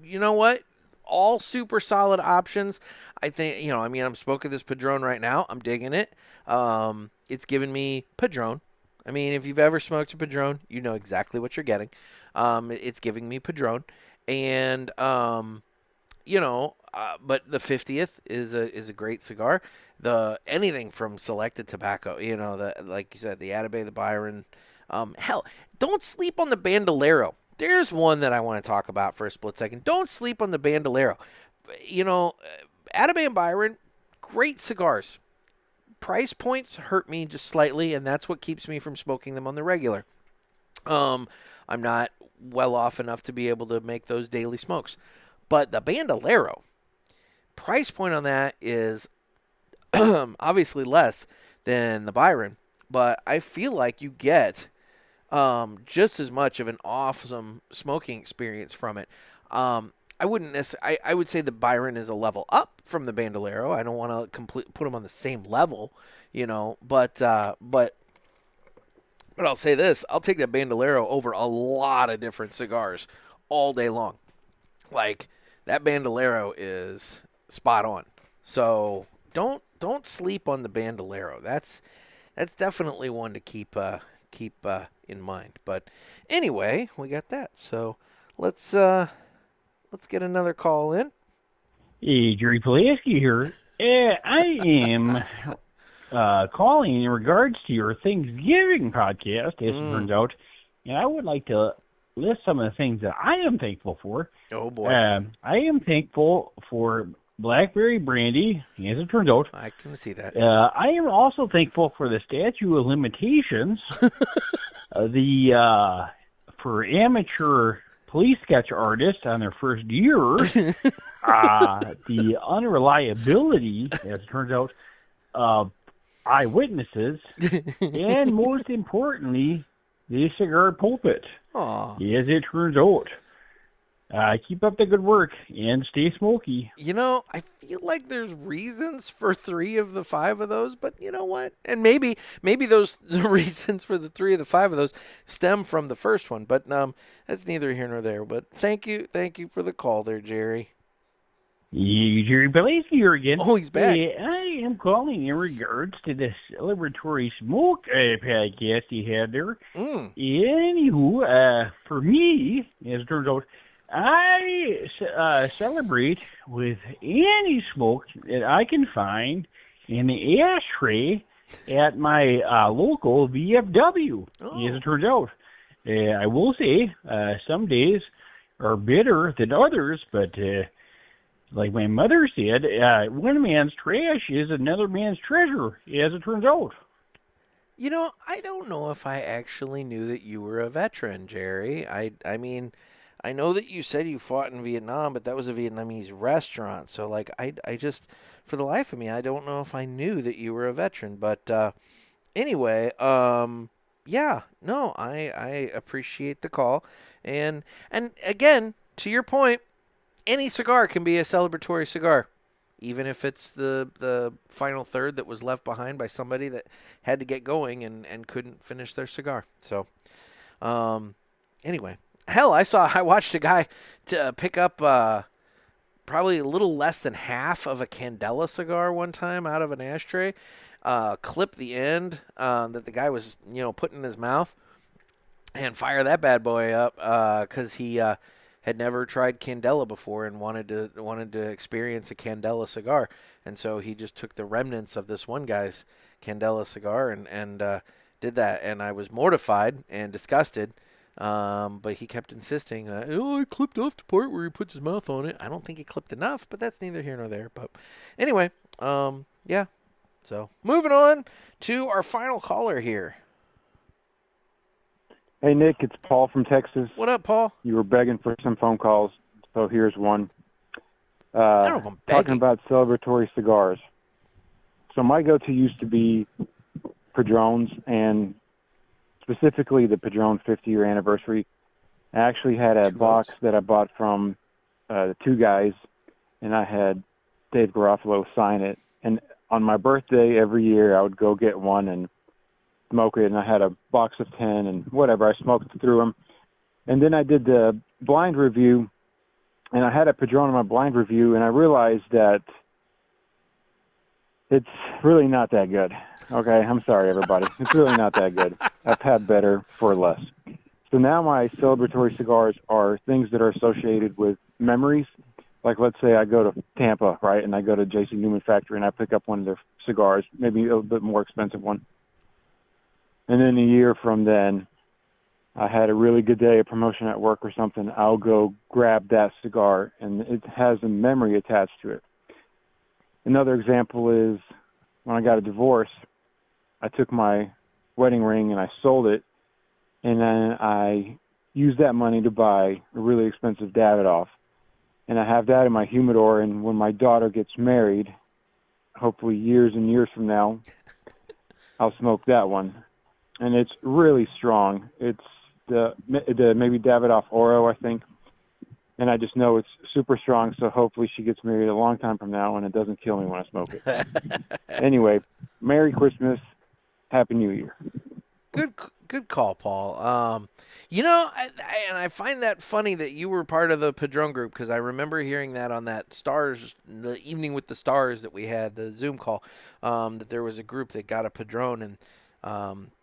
Speaker 2: you know what? All super solid options. I think, I'm smoking this Padron right now. I'm digging it. It's giving me Padron. I mean, if you've ever smoked a Padron, you know exactly what you're getting. It's giving me Padron, and but the 50th is a great cigar. Anything from selected tobacco, like you said, the Atabey, the Byron. Hell, don't sleep on the Bandolero. There's one that I want to talk about for a split second. Don't sleep on the Bandolero. Atabey and Byron, great cigars. Price points hurt me just slightly, and that's what keeps me from smoking them on the regular. I'm not well off enough to be able to make those daily smokes. But the Bandolero, price point on that is obviously less than the Byron, but I feel like you get just as much of an awesome smoking experience from it. I wouldn't necessarily. I would say the Byron is a level up from the Bandolero. I don't want to put them on the same level, But I'll say this: I'll take that Bandolero over a lot of different cigars all day long. Like, that Bandolero is spot on. So don't sleep on the Bandolero. That's definitely one to keep in mind. But anyway, we got that. So let's get another call in.
Speaker 13: Hey, Jerry Pulaski here. I am calling in regards to your Thanksgiving podcast, as it turns out, and I would like to list some of the things that I am thankful for.
Speaker 2: Oh, boy.
Speaker 13: I am thankful for blackberry brandy, as it turns out.
Speaker 2: I can see that.
Speaker 13: I am also thankful for the statute of limitations, for amateur police sketch artists on their first year, the unreliability, as it turns out, of eyewitnesses, and most importantly, the cigar pulpit.
Speaker 2: Aww.
Speaker 13: As it turns out. Keep up the good work and stay smoky.
Speaker 2: I feel like there's reasons for 3 of the 5 of those, but you know what? And maybe the reasons for the 3 of the 5 of those stem from the first one, but that's neither here nor there. But thank you for the call there, Jerry.
Speaker 13: Jerry Pulaski here again.
Speaker 2: Oh, he's back.
Speaker 13: I am calling in regards to the celebratory smoke podcast he had there. Anywho, for me, as it turns out, I celebrate with any smoke that I can find in the ashtray at my local VFW, as it turns out. I will say some days are better than others, but like my mother said, one man's trash is another man's treasure, as it turns out.
Speaker 2: I don't know if I actually knew that you were a veteran, Jerry. I mean, I know that you said you fought in Vietnam, but that was a Vietnamese restaurant. So, like, I just, for the life of me, I don't know if I knew that you were a veteran. But anyway, yeah, no, I appreciate the call. And again, to your point, any cigar can be a celebratory cigar, even if it's the final third that was left behind by somebody that had to get going and couldn't finish their cigar. So, anyway. Hell, I watched a guy pick up probably a little less than half of a Candela cigar one time out of an ashtray, clip the end that the guy was, putting in his mouth, and fire that bad boy up because he had never tried Candela before and wanted to experience a Candela cigar, and so he just took the remnants of this one guy's Candela cigar and did that, and I was mortified and disgusted. But he kept insisting, I clipped off the part where he puts his mouth on it. I don't think he clipped enough, but that's neither here nor there. But anyway, yeah. So moving on to our final caller here.
Speaker 14: Hey, Nick, it's Paul from Texas.
Speaker 2: What up, Paul?
Speaker 14: You were begging for some phone calls, so here's one.
Speaker 2: I don't know if I'm begging.
Speaker 14: Talking about celebratory cigars. So my go-to used to be Padrons, and specifically the Padron 50-year anniversary. I actually had a box that I bought from the two guys, and I had Dave Garofalo sign it. And on my birthday every year, I would go get one and smoke it, and I had a box of 10 and whatever. I smoked through them. And then I did the blind review, and I had a Padron in my blind review, and I realized that It's really not that good. Okay, I'm sorry, everybody. It's really not that good. I've had better for less. So now my celebratory cigars are things that are associated with memories. Like, let's say I go to Tampa, right, and I go to J.C. Newman Factory and I pick up one of their cigars, maybe a little bit more expensive one. And then a year from then, I had a really good day, a promotion at work or something, I'll go grab that cigar, and it has a memory attached to it. Another example is when I got a divorce, I took my wedding ring and I sold it, and then I used that money to buy a really expensive Davidoff. And I have that in my humidor, and when my daughter gets married, hopefully years and years from now, I'll smoke that one. And it's really strong. It's the maybe Davidoff Oro, I think. And I just know it's super strong, so hopefully she gets married a long time from now and it doesn't kill me when I smoke it. Anyway, Merry Christmas, Happy New Year.
Speaker 2: Good call, Paul. I find that funny that you were part of the Padron group, because I remember hearing that on that the evening with the stars that we had, the Zoom call, that there was a group that got a Padron, and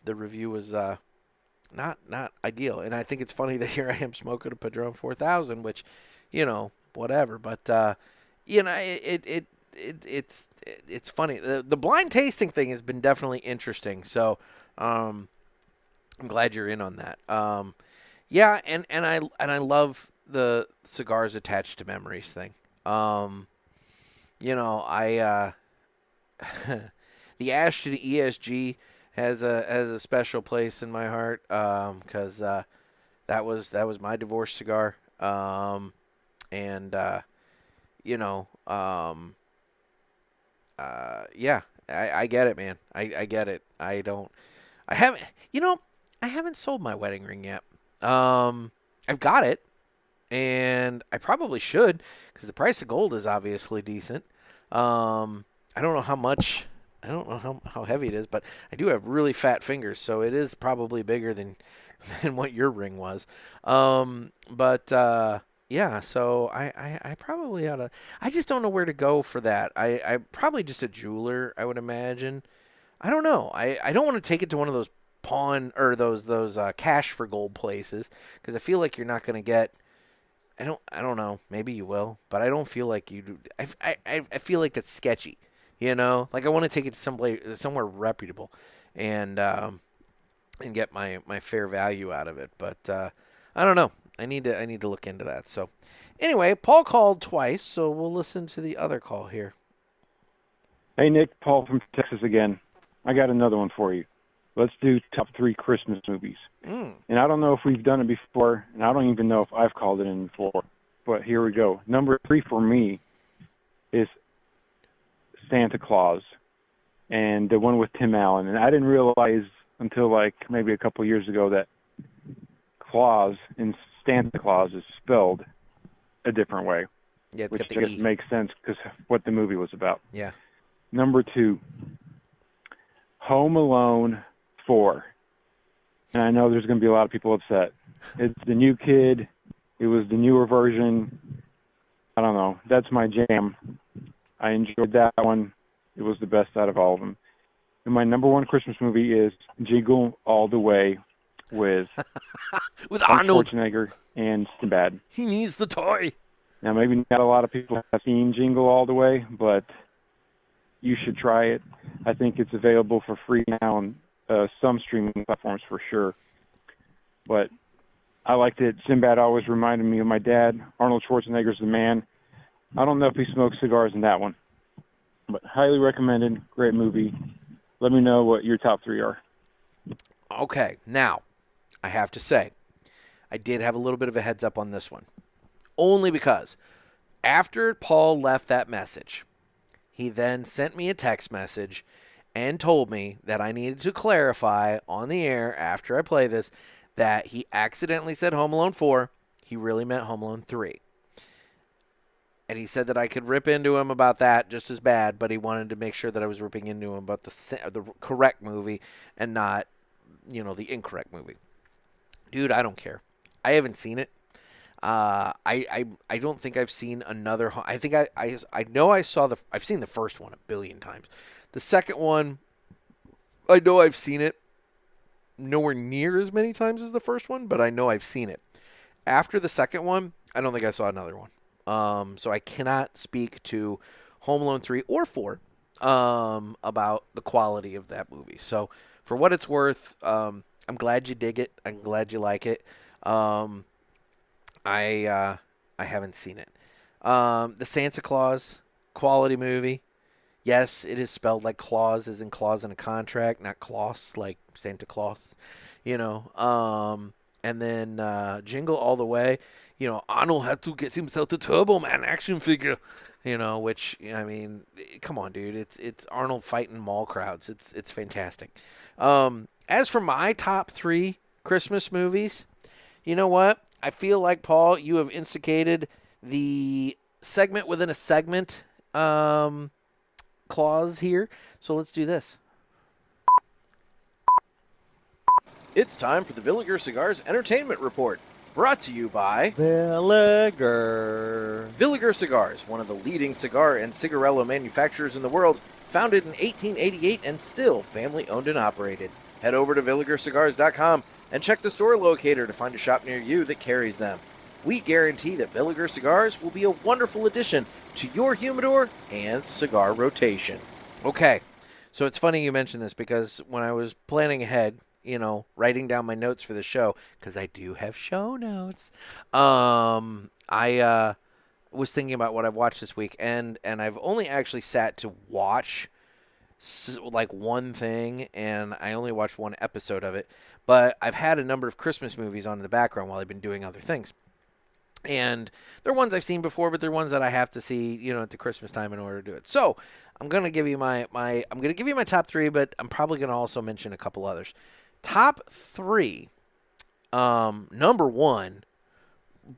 Speaker 2: the review was not ideal. And I think it's funny that here I am smoking a Padron 4000, which, whatever. But it's funny. The blind tasting thing has been definitely interesting. So I'm glad you're in on that. Yeah, and I love the cigars attached to memories thing. The Ash to the ESG has a special place in my heart, because that was my divorce cigar. Yeah, I get it, man. I get it. I haven't sold my wedding ring yet. I've got it, and I probably should, because the price of gold is obviously decent. I don't know how much. I don't know how heavy it is, but I do have really fat fingers, so it is probably bigger than what your ring was. Yeah, so I probably ought to. I just don't know where to go for that. I probably just a jeweler, I would imagine. I don't know. I don't want to take it to one of those pawn or those cash for gold places, because I feel like you're not going to get. I don't know. Maybe you will, but I don't feel like you do. I feel like that's sketchy. Like I want to take it to somewhere reputable, and get my fair value out of it. But I don't know. I need to look into that. So anyway, Paul called twice, so we'll listen to the other call here.
Speaker 14: Hey, Nick, Paul from Texas again. I got another one for you. Let's do top 3 Christmas movies. And I don't know if we've done it before, and I don't even know if I've called it in before, but here we go. Number 3 for me is Santa Claus, and the one with Tim Allen. And I didn't realize until maybe a couple years ago that Claus in Santa Claus is spelled a different way, which just makes sense because what the movie was about.
Speaker 2: Yeah.
Speaker 14: Number 2, Home Alone 4. And I know there's going to be a lot of people upset. It's the new kid. It was the newer version. I don't know. That's my jam. I enjoyed that one. It was the best out of all of them. And my number 1 Christmas movie is Jingle All the Way with
Speaker 2: Arnold
Speaker 14: Schwarzenegger and Sinbad.
Speaker 2: He needs the toy.
Speaker 14: Now, maybe not a lot of people have seen Jingle All the Way, but you should try it. I think it's available for free now on some streaming platforms for sure. But I liked it. Sinbad always reminded me of my dad. Arnold Schwarzenegger's the man. I don't know if he smokes cigars in that one, but highly recommended. Great movie. Let me know what your top 3 are.
Speaker 2: Okay, now, I have to say, I did have a little bit of a heads up on this one. Only because after Paul left that message, he then sent me a text message and told me that I needed to clarify on the air after I play this that he accidentally said Home Alone 4. He really meant Home Alone 3. And he said that I could rip into him about that just as bad, but he wanted to make sure that I was ripping into him about the correct movie and not, the incorrect movie. Dude, I don't care. I haven't seen it. I don't think I've seen another. I think I know I've seen the first one a billion times. The second one, I know I've seen it nowhere near as many times as the first one, but I know I've seen it. After the second one, I don't think I saw another one. So I cannot speak to Home Alone 3 or 4 about the quality of that movie. So for what it's worth, I'm glad you dig it. I'm glad you like it. I haven't seen it. The Santa Claus quality movie. Yes, it is spelled like clause, as in clause in a contract, not Claus like Santa Claus. And then Jingle All the Way. Arnold had to get himself a Turbo Man action figure. Which, I mean, come on, dude. It's Arnold fighting mall crowds. It's fantastic. As for my top 3 Christmas movies, you know what? I feel like, Paul, you have instigated the segment within a segment clause here. So let's do this. It's time for the Villiger Cigars Entertainment Report. Brought to you by
Speaker 4: Villiger.
Speaker 2: Villiger Cigars, one of the leading cigar and cigarello manufacturers in the world, founded in 1888 and still family-owned and operated. Head over to VilligerCigars.com and check the store locator to find a shop near you that carries them. We guarantee that Villiger Cigars will be a wonderful addition to your humidor and cigar rotation. Okay, so it's funny you mentioned this because when I was planning ahead, writing down my notes for the show, because I do have show notes, I was thinking about what I've watched this week, and I've only actually sat to watch like one thing, and I only watched one episode of it, but I've had a number of Christmas movies on in the background while I've been doing other things. And they're ones I've seen before, but they're ones that I have to see, at the Christmas time in order to do it. So I'm gonna give you my top 3, but I'm probably gonna also mention a couple others. Top 3, number 1,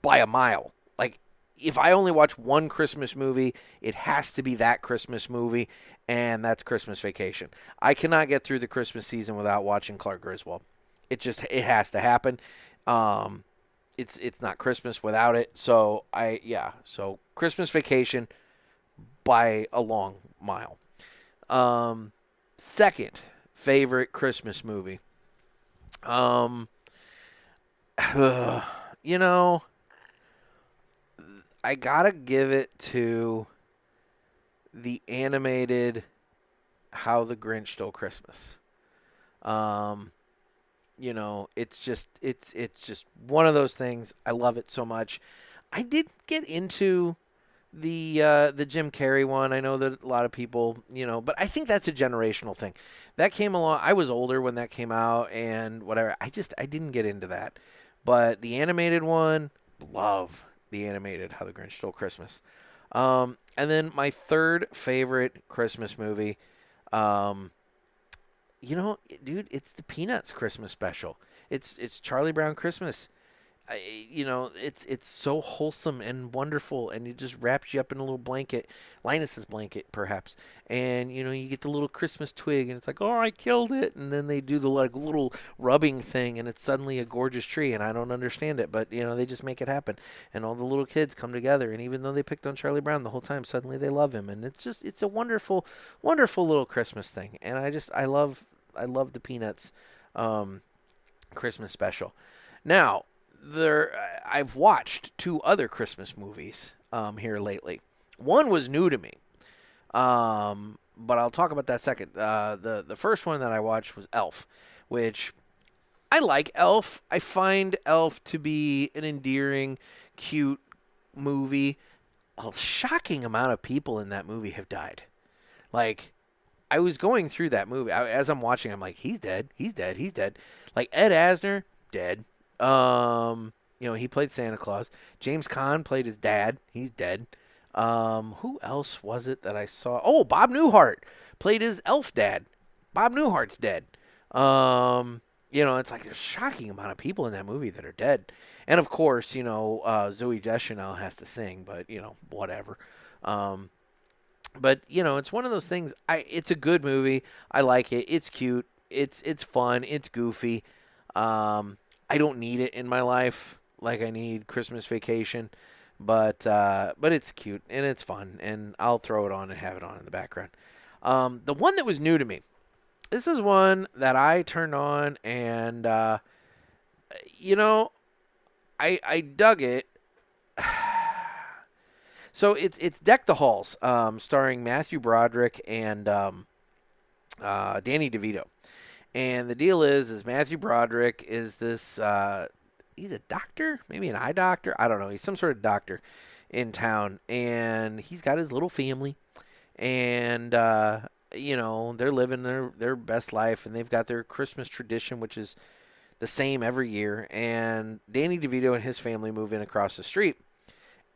Speaker 2: by a mile. Like, if I only watch one Christmas movie, it has to be that Christmas movie, and that's Christmas Vacation. I cannot get through the Christmas season without watching Clark Griswold. It has to happen. It's not Christmas without it. So Christmas Vacation by a long mile. Second favorite Christmas movie. I gotta give it to the animated How the Grinch Stole Christmas. It's just one of those things. I love it so much. I did get into the Jim Carrey one. I know that a lot of people, but I think that's a generational thing. That came along. I was older when that came out and whatever. I didn't get into that. But the animated one, love the animated How the Grinch Stole Christmas. And then my third favorite Christmas movie, dude, it's the Peanuts Christmas special. It's Charlie Brown Christmas. It's so wholesome and wonderful, and it just wraps you up in a little blanket, Linus's blanket, perhaps. And you get the little Christmas twig, and it's like, oh, I killed it. And then they do the little rubbing thing, and it's suddenly a gorgeous tree. And I don't understand it, but they just make it happen. And all the little kids come together, and even though they picked on Charlie Brown the whole time, suddenly they love him, and it's a wonderful, wonderful little Christmas thing. And I love the Peanuts Christmas special. Now, I've watched 2 other Christmas movies here lately. One was new to me, but I'll talk about that second. The first one that I watched was Elf, which I like Elf. I find Elf to be an endearing, cute movie. A shocking amount of people in that movie have died. Like, I was going through that movie. As I'm watching, I'm like, he's dead. He's dead. He's dead. Like, Ed Asner, dead. He played Santa Claus. James Caan played his dad. He's dead. Who else was it that I saw? Oh, Bob Newhart played his elf dad. Bob Newhart's dead. It's like there's a shocking amount of people in that movie that are dead. And of course, Zooey Deschanel has to sing, but whatever. But it's one of those things. It's a good movie. I like it. It's cute. It's fun. It's goofy. I don't need it in my life. like I need Christmas Vacation, but it's cute and it's fun, and I'll throw it on and have it on in the background. The one that was new to me, this is one that I turned on, and you know, I dug it. So it's Deck the Halls, starring Matthew Broderick and Danny DeVito. And the deal is Matthew Broderick is this, he's a doctor, maybe an eye doctor. I don't know. He's some sort of doctor in town, and he's got his little family, and, you know, they're living their best life, and they've got their Christmas tradition, which is the same every year. And Danny DeVito and his family move in across the street.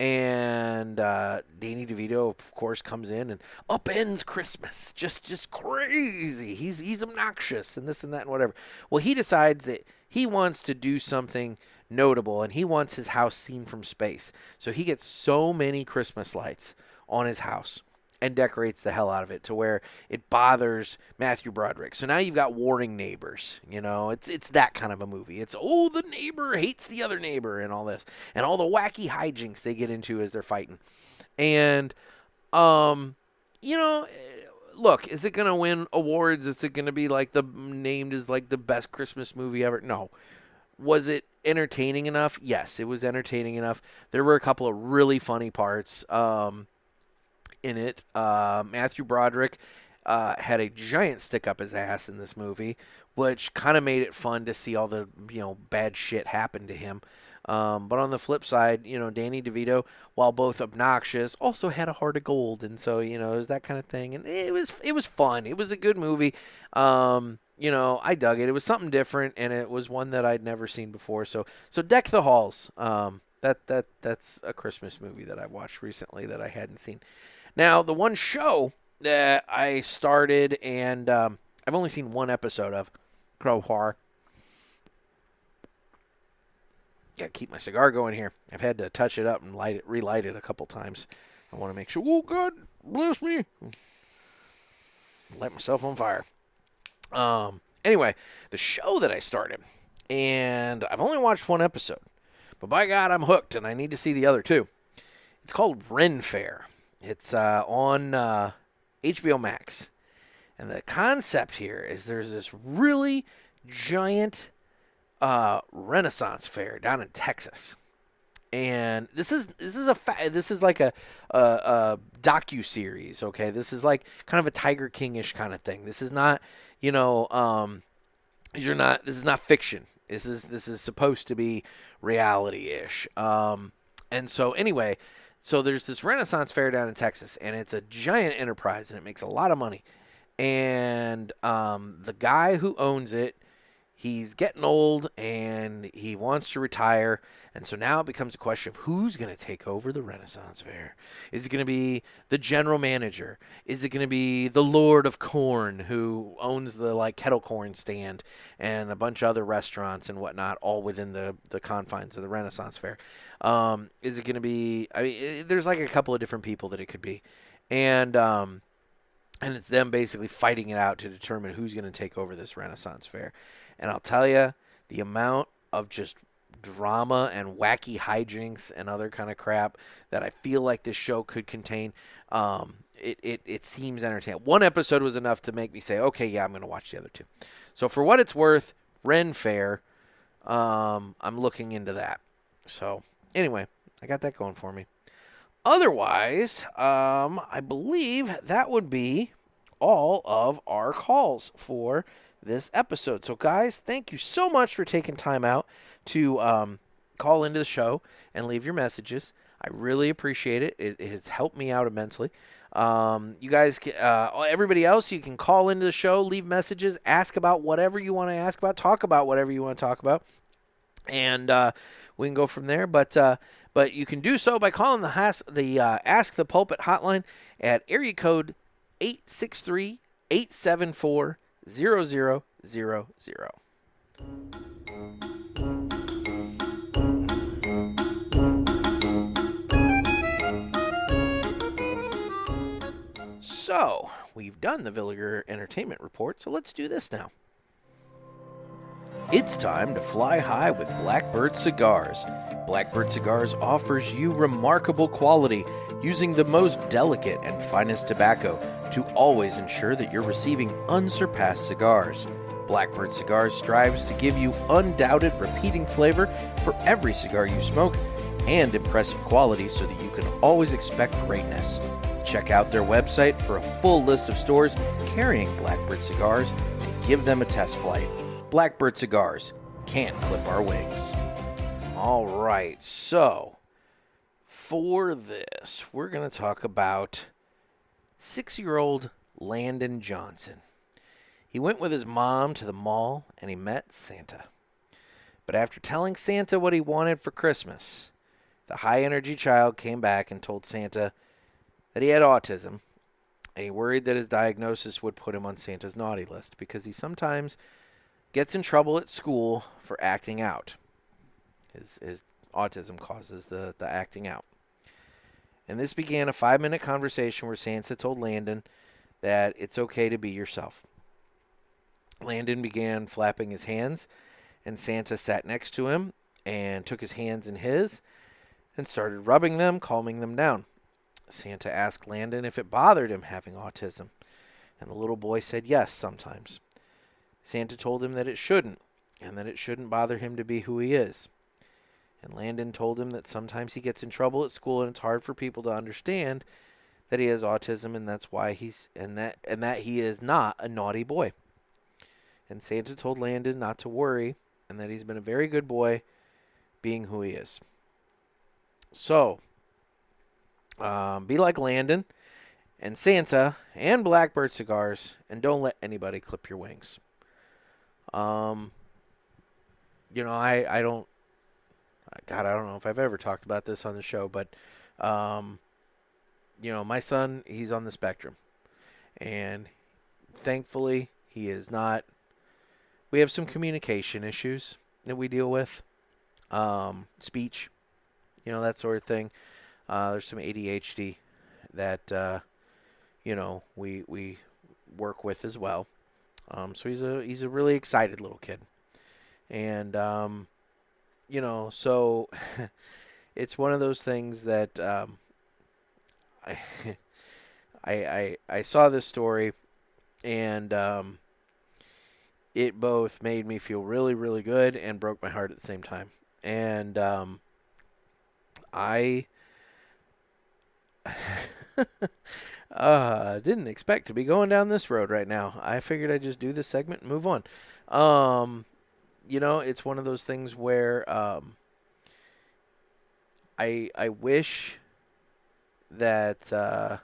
Speaker 2: And Danny DeVito, of course, comes in and upends Christmas. Just crazy. He's obnoxious and this and that and whatever. Well, he decides that he wants to do something notable, and he wants his house seen from space. So he gets so many Christmas lights on his house and decorates the hell out of it to where it bothers Matthew Broderick. So now you've got warring neighbors. You know, it's that kind of a movie. It's, oh, the neighbor hates the other neighbor and all this. And all the wacky hijinks they get into as they're fighting. And, you know, look, is it going to win awards? Is it going to be like named as like the best Christmas movie ever? No. Was it entertaining enough? Yes, it was entertaining enough. There were a couple of really funny parts. In it, Matthew Broderick had a giant stick up his ass in this movie, which kind of made it fun to see all the, you know, bad shit happen to him. But on the flip side, you know, Danny DeVito, while both obnoxious, also had a heart of gold, and so, you know, it was that kind of thing, and it was fun. It was a good movie. You know, I dug it. It was something different, and it was one that I'd never seen before. So Deck the Halls. That's a Christmas movie that I watched recently that I hadn't seen. Now, the one show that I started, and I've only seen one episode of, Crowbar. Gotta keep my cigar going here. I've had to touch it up and relight it a couple times. I want to make sure, oh, God, bless me. Light myself on fire. Anyway, the show that I started, and I've only watched one episode, but by God, I'm hooked, and I need to see the other two. It's called Ren Fair. It's on HBO Max. And the concept here is there's this really giant Renaissance fair down in Texas. And this is like a docu-series, okay? This is like kind of a Tiger King-ish kind of thing. This is not, you know, this is not fiction. This is supposed to be reality-ish. And so anyway, so there's this Renaissance fair down in Texas, and it's a giant enterprise, and it makes a lot of money. And the guy who owns it, he's getting old, and he wants to retire. And so now it becomes a question of who's going to take over the Renaissance fair. Is it going to be the general manager? Is it going to be the Lord of Corn, who owns the like kettle corn stand and a bunch of other restaurants and whatnot, all within the confines of the Renaissance fair? Is it going to be, I mean, there's like a couple of different people that it could be. And it's them basically fighting it out to determine who's going to take over this Renaissance fair. And I'll tell you, the amount of just drama and wacky hijinks and other kind of crap that I feel like this show could contain, it seems entertaining. One episode was enough to make me say, okay, yeah, I'm going to watch the other two. So for what it's worth, Ren Fair, I'm looking into that. So anyway, I got that going for me. Otherwise, I believe that would be all of our calls for this episode. So guys, thank you so much for taking time out to call into the show and leave your messages. I really appreciate it. It has helped me out immensely. You guys, everybody else, you can call into the show, leave messages, ask about whatever you want to ask about, talk about whatever you want to talk about, and we can go from there. But you can do so by calling the Ask the Pulpit hotline at area code 863-874-0000. So, we've done the Villiger Entertainment Report, so let's do this now. It's time to fly high with Blackbird Cigars. Blackbird Cigars offers you remarkable quality using the most delicate and finest tobacco to always ensure that you're receiving unsurpassed cigars. Blackbird Cigars strives to give you undoubted repeating flavor for every cigar you smoke and impressive quality so that you can always expect greatness. Check out their website for a full list of stores carrying Blackbird Cigars and give them a test flight. Blackbird Cigars can't clip our wings. All right, so for this, we're going to talk about 6-year-old Landon Johnson. He went with his mom to the mall and he met Santa. But after telling Santa what he wanted for Christmas, the high-energy child came back and told Santa that he had autism, and he worried that his diagnosis would put him on Santa's naughty list because he sometimes gets in trouble at school for acting out. His autism causes the acting out. And this began a 5-minute conversation where Santa told Landon that it's okay to be yourself. Landon began flapping his hands, and Santa sat next to him and took his hands in his and started rubbing them, calming them down. Santa asked Landon if it bothered him having autism, and the little boy said yes sometimes. Santa told him that it shouldn't, and that it shouldn't bother him to be who he is. And Landon told him that sometimes he gets in trouble at school and it's hard for people to understand that he has autism, and that's why that he is not a naughty boy. And Santa told Landon not to worry and that he's been a very good boy being who he is. So, be like Landon and Santa and Blackbird Cigars, and don't let anybody clip your wings. I don't know if I've ever talked about this on the show, but, my son, he's on the spectrum. And thankfully, he is not. We have some communication issues that we deal with. Speech, that sort of thing. There's some ADHD that, we work with as well. So he's a really excited little kid. And, so it's one of those things that I saw this story, and it both made me feel really, really good and broke my heart at the same time. And I didn't expect to be going down this road right now. I figured I'd just do this segment and move on. It's one of those things where I wish that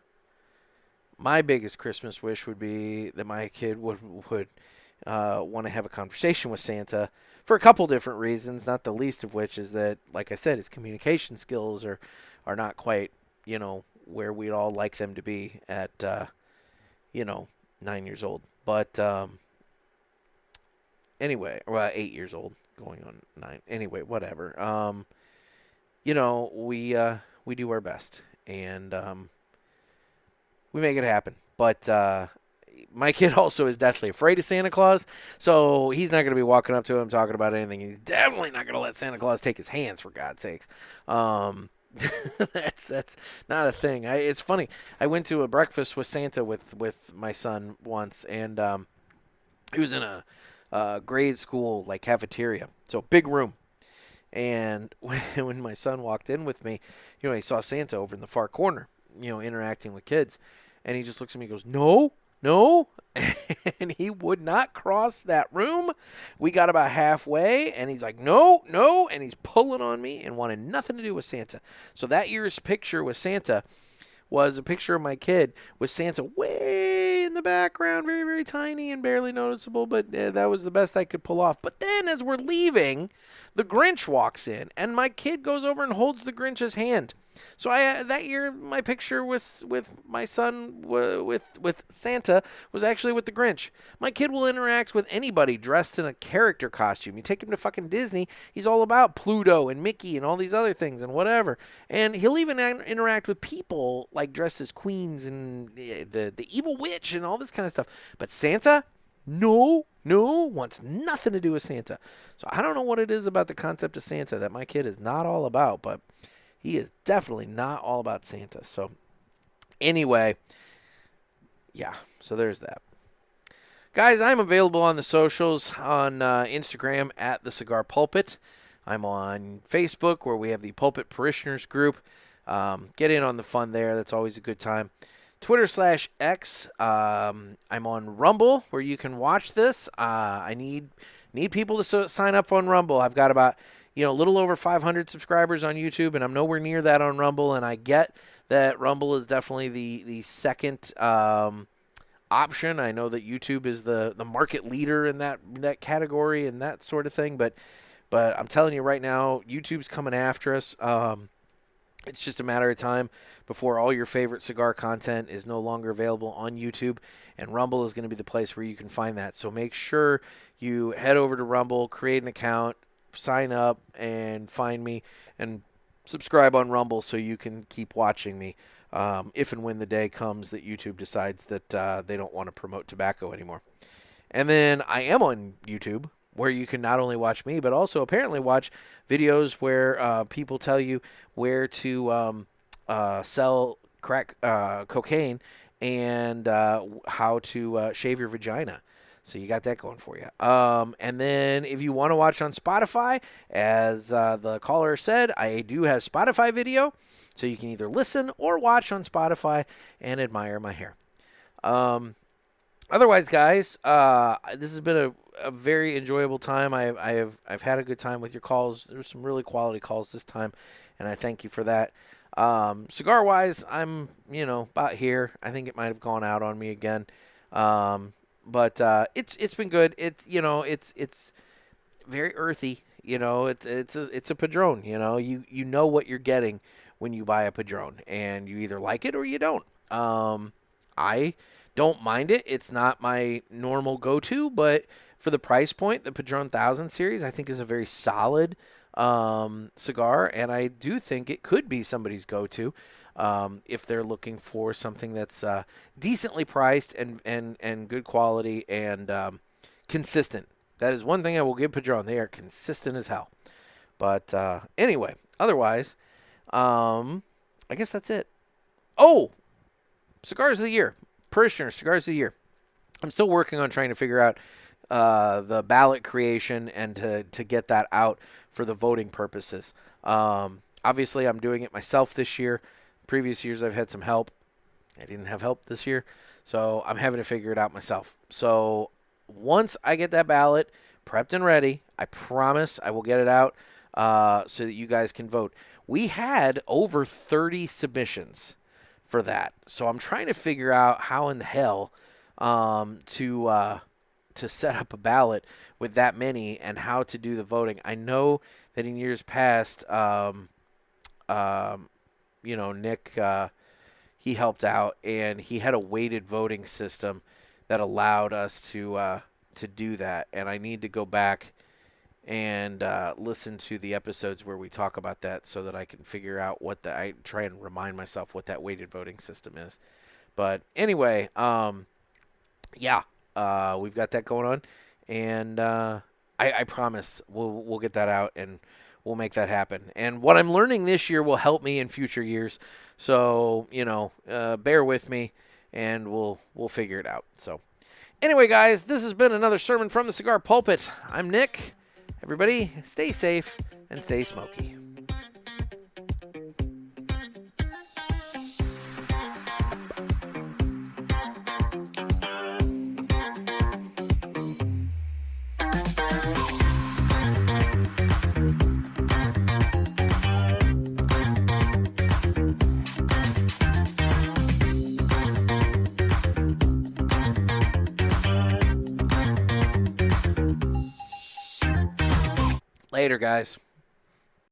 Speaker 2: my biggest Christmas wish would be that my kid would want to have a conversation with Santa for a couple different reasons, not the least of which is that, like I said, his communication skills are not quite, where we'd all like them to be at, 9 years old. But anyway, 8 years old, going on 9. Anyway, whatever. We do our best, and we make it happen. But my kid also is deathly afraid of Santa Claus, so he's not going to be walking up to him talking about anything. He's definitely not going to let Santa Claus take his hands, for God's sakes. That's not a thing. It's funny. I went to a breakfast with Santa with my son once, and he was in a grade school like cafeteria, so big room. And when my son walked in with me, he saw Santa over in the far corner, interacting with kids, and he just looks at me and goes, "No." And he would not cross that room. We got about halfway, and he's like, no, and he's pulling on me and wanted nothing to do with Santa. So that year's picture with Santa was a picture of my kid with Santa way in the background, very, very tiny and barely noticeable, but that was the best I could pull off. But then as we're leaving, the Grinch walks in, and my kid goes over and holds the Grinch's hand. So that year, my picture with my son with Santa was actually with the Grinch. My kid will interact with anybody dressed in a character costume. You take him to fucking Disney, he's all about Pluto and Mickey and all these other things and whatever. And he'll even interact with people like dressed as queens and the evil witch and all this kind of stuff. But Santa, No, wants nothing to do with Santa. So I don't know what it is about the concept of Santa that my kid is not all about, but he is definitely not all about Santa. So anyway, yeah, so there's that. Guys, I'm available on the socials on Instagram at the Cigar Pulpit. I'm on Facebook where we have the Pulpit Parishioners group. Get in on the fun there. That's always a good time. Twitter/X. I'm on Rumble where you can watch this. I need people to sign up on Rumble. I've got about a little over 500 subscribers on YouTube, and I'm nowhere near that on Rumble. And I get that Rumble is definitely the second option. I know that YouTube is the market leader in that category and that sort of thing, but I'm telling you right now, YouTube's coming after us. It's just a matter of time before all your favorite cigar content is no longer available on YouTube, and Rumble is going to be the place where you can find that. So make sure you head over to Rumble, create an account, sign up, and find me, and subscribe on Rumble so you can keep watching me if and when the day comes that YouTube decides that they don't want to promote tobacco anymore. And then I am on YouTube, where you can not only watch me, but also apparently watch videos where people tell you where to sell crack cocaine and how to shave your vagina. So you got that going for you. And then if you want to watch on Spotify, as the caller said, I do have Spotify video. So you can either listen or watch on Spotify and admire my hair. Otherwise, guys, this has been a very enjoyable time. I've had a good time with your calls. There were some really quality calls this time, and I thank you for that. Cigar-wise, I'm, about here. I think it might have gone out on me again. But it's been good. It's very earthy. It's a Padron. You know what you're getting when you buy a Padron, and you either like it or you don't. I don't mind it. It's not my normal go-to, but for the price point, the Padron 1000 series I think is a very solid cigar, and I do think it could be somebody's go-to if they're looking for something that's decently priced and good quality and consistent. That is one thing I will give Padron. They are consistent as hell. But anyway, otherwise, I guess that's it. Oh, Cigars of the Year. Parishioner Cigars of the Year. I'm still working on trying to figure out the ballot creation and to get that out for the voting purposes. Obviously, I'm doing it myself this year. Previous years, I've had some help. I didn't have help this year, so I'm having to figure it out myself. So once I get that ballot prepped and ready, I promise I will get it out so that you guys can vote. We had over 30 submissions for that, so I'm trying to figure out how in the hell to set up a ballot with that many and how to do the voting. I know that in years past, Nick, he helped out, and he had a weighted voting system that allowed us to do that. And I need to go back and listen to the episodes where we talk about that so that I can figure out I try and remind myself what that weighted voting system is. But anyway, we've got that going on, and I promise we'll get that out and we'll make that happen. And what I'm learning this year will help me in future years. So, bear with me, and we'll figure it out. So anyway, guys, this has been another sermon from the Cigar Pulpit. I'm Nick. Everybody, stay safe and stay smoky. Later, guys.